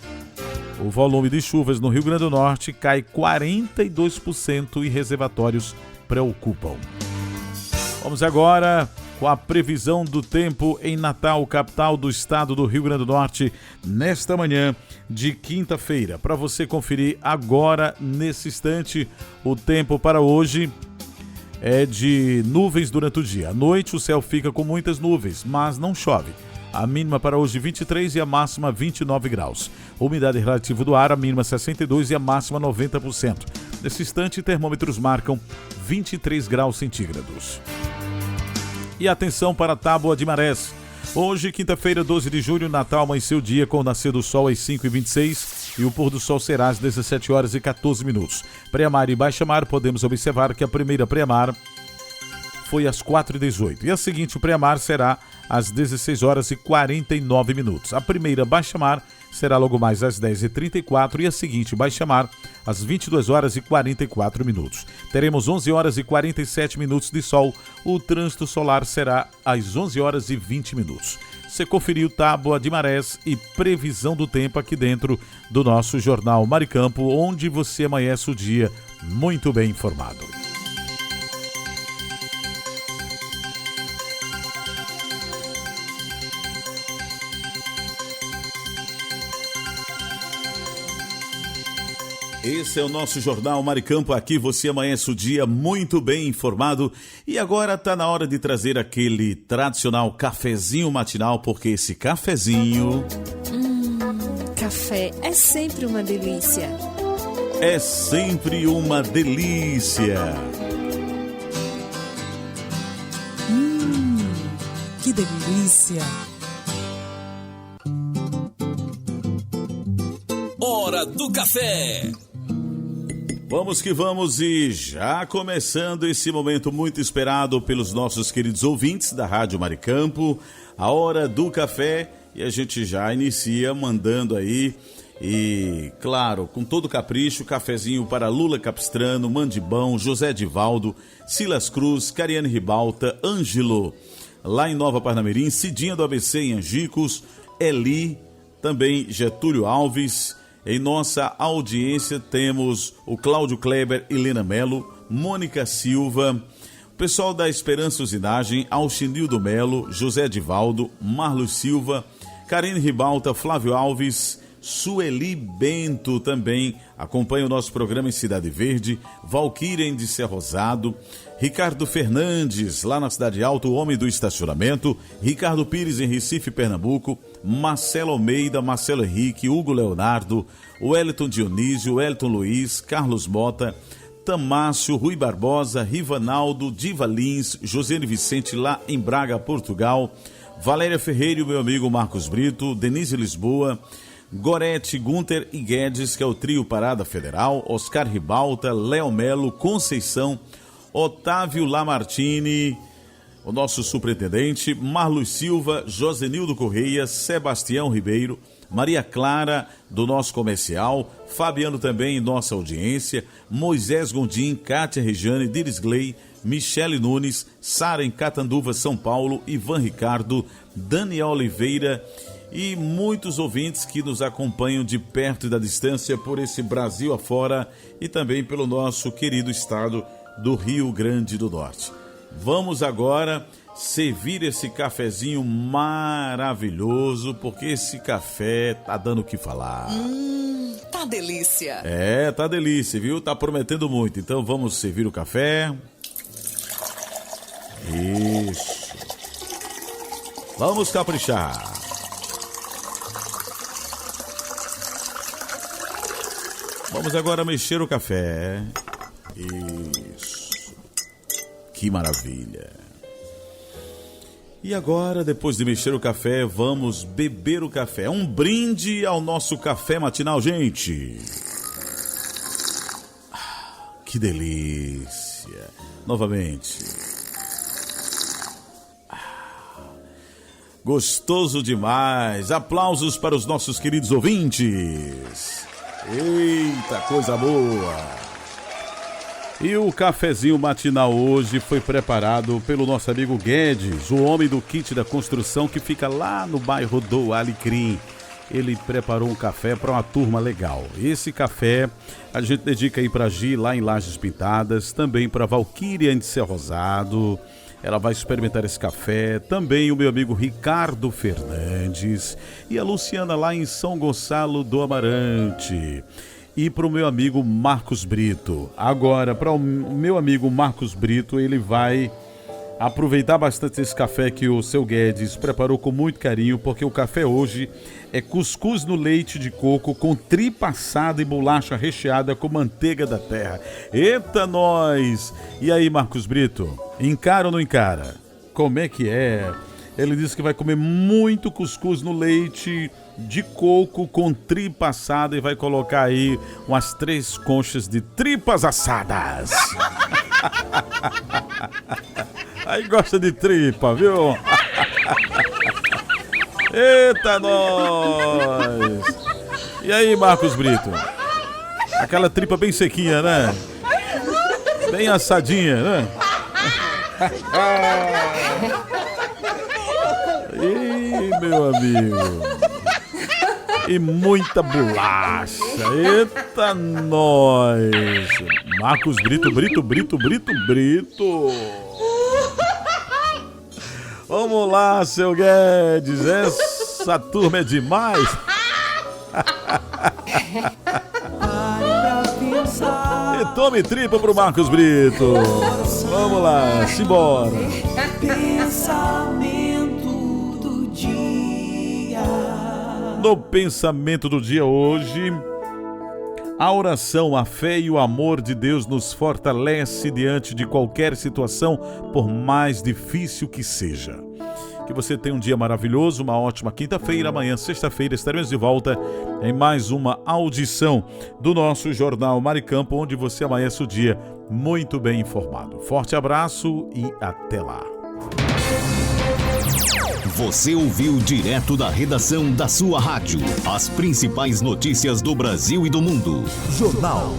O volume de chuvas no Rio Grande do Norte cai 42% e reservatórios preocupam. Vamos agora com a previsão do tempo em Natal, capital do estado do Rio Grande do Norte, nesta manhã de quinta-feira. Para você conferir agora, nesse instante, o tempo para hoje é de nuvens durante o dia. À noite o céu fica com muitas nuvens, mas não chove. A mínima para hoje 23 e a máxima 29 graus. Umidade relativa do ar, a mínima 62 e a máxima 90%. Nesse instante, termômetros marcam 23 graus centígrados. E atenção para a Tábua de Marés. Hoje, quinta-feira, 12 de julho, Natal amanheceu o dia com o nascer do sol às 5h26 e o pôr do sol será às 17 horas e 14 minutos. Pré-mar e baixa-mar, podemos observar que a primeira pré-mar foi às 4h18 e a seguinte pré-mar será às 16 horas e 49 minutos. A primeira baixa-mar será logo mais às 10h34 e a seguinte baixa-mar às 22 horas e 44 minutos. Teremos 11 horas e 47 minutos de sol. O trânsito solar será às 11 horas e 20 minutos. Você conferiu Tábua de Marés e previsão do tempo aqui dentro do nosso Jornal Maricampo, onde você amanhece o dia muito bem informado. Esse é o nosso Jornal Maricampo, aqui você amanhece o dia muito bem informado. E agora tá na hora de trazer aquele tradicional cafezinho matinal, porque esse cafezinho... Café é sempre uma delícia. É sempre uma delícia. Que delícia. Hora do café. Vamos que vamos, e já começando esse momento muito esperado pelos nossos queridos ouvintes da Rádio Maricampo, a Hora do Café, e a gente já inicia mandando aí, e claro, com todo capricho, cafezinho para Lula Capistrano, Mandibão, José Divaldo, Silas Cruz, Cariane Ribalta, Ângelo, lá em Nova Parnamirim, Cidinha do ABC em Angicos, Eli, também Getúlio Alves. Em nossa audiência temos o Cláudio Kleber, Helena Melo, Mônica Silva, Pessoal da Esperança Usinagem, Alchinildo Melo, José Divaldo, Marlos Silva, Karine Ribalta, Flávio Alves, Sueli Bento também acompanha o nosso programa em Cidade Verde, Valquíria em Ser Rosado, Ricardo Fernandes, lá na Cidade Alta, o homem do estacionamento, Ricardo Pires em Recife, Pernambuco, Marcelo Almeida, Marcelo Henrique, Hugo Leonardo, Wellington Dionísio, Wellington Luiz, Carlos Mota, Tamácio, Rui Barbosa, Rivanaldo, Diva Lins, José Vicente lá em Braga, Portugal, Valéria Ferreira e o meu amigo Marcos Brito, Denise Lisboa, Gorete, Gunter e Guedes, que é o trio Parada Federal, Oscar Ribalta, Léo Melo, Conceição, Otávio Lamartine, o nosso superintendente, Marlos Silva, Josenildo Correia, Sebastião Ribeiro, Maria Clara, do nosso comercial, Fabiano também em nossa audiência, Moisés Gondim, Kátia Regiane, Diris Gley, Michele Nunes, Sara em Catanduva, São Paulo, Ivan Ricardo, Daniel Oliveira e muitos ouvintes que nos acompanham de perto e da distância por esse Brasil afora e também pelo nosso querido estado do Rio Grande do Norte. Vamos agora servir esse cafezinho maravilhoso, porque esse café tá dando o que falar. Tá delícia. É, tá delícia, viu? Tá prometendo muito. Então vamos servir o café. Isso. Vamos caprichar. Vamos agora mexer o café. Isso. Que maravilha. E agora, depois de mexer o café, vamos beber o café. Um brinde ao nosso café matinal, gente. Que delícia. Novamente. Gostoso demais. Aplausos para os nossos queridos ouvintes. Eita, coisa boa! E o cafezinho matinal hoje foi preparado pelo nosso amigo Guedes, o homem do kit da construção que fica lá no bairro do Alecrim. Ele preparou um café para uma turma legal. Esse café a gente dedica aí para Gi, lá em Lajes Pintadas, também para Valquíria em Ser Rosado. Ela vai experimentar esse café. Também o meu amigo Ricardo Fernandes e a Luciana lá em São Gonçalo do Amarante. E para o meu amigo Marcos Brito. Agora, para o meu amigo Marcos Brito, ele vai aproveitar bastante esse café que o seu Guedes preparou com muito carinho, porque o café hoje é cuscuz no leite de coco com tripa assada e bolacha recheada com manteiga da terra. Eita, nós! E aí, Marcos Brito, encara ou não encara? Como é que é? Ele disse que vai comer muito cuscuz no leite de coco com tripa assada e vai colocar aí umas 3 conchas de tripas assadas. Aí gosta de tripa, viu? Eita, nós! E aí, Marcos Brito? Aquela tripa bem sequinha, né? Bem assadinha, né? Ih, meu amigo. E muita bolacha. Eita, nós. Marcos Brito. Vamos lá, seu Guedes. Essa turma é demais. E tome tripa pro Marcos Brito. Vamos lá, simbora. Pensamento do dia. No pensamento do dia hoje, a oração, a fé e o amor de Deus nos fortalece diante de qualquer situação, por mais difícil que seja. Que você tenha um dia maravilhoso, uma ótima quinta-feira. Amanhã, sexta-feira, estaremos de volta em mais uma audição do nosso Jornal Maricampo, onde você amanhece o dia muito bem informado. Forte abraço e até lá. Você ouviu direto da redação da sua rádio as principais notícias do Brasil e do mundo. Jornal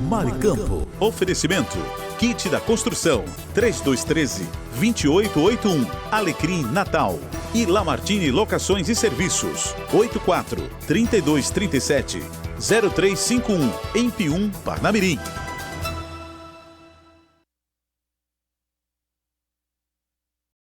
Maricampo. Oferecimento: Kit da Construção 3213-2881, Alecrim, Natal. E Lamartine Locações e Serviços 84-3237-0351, em Pium, Parnamirim.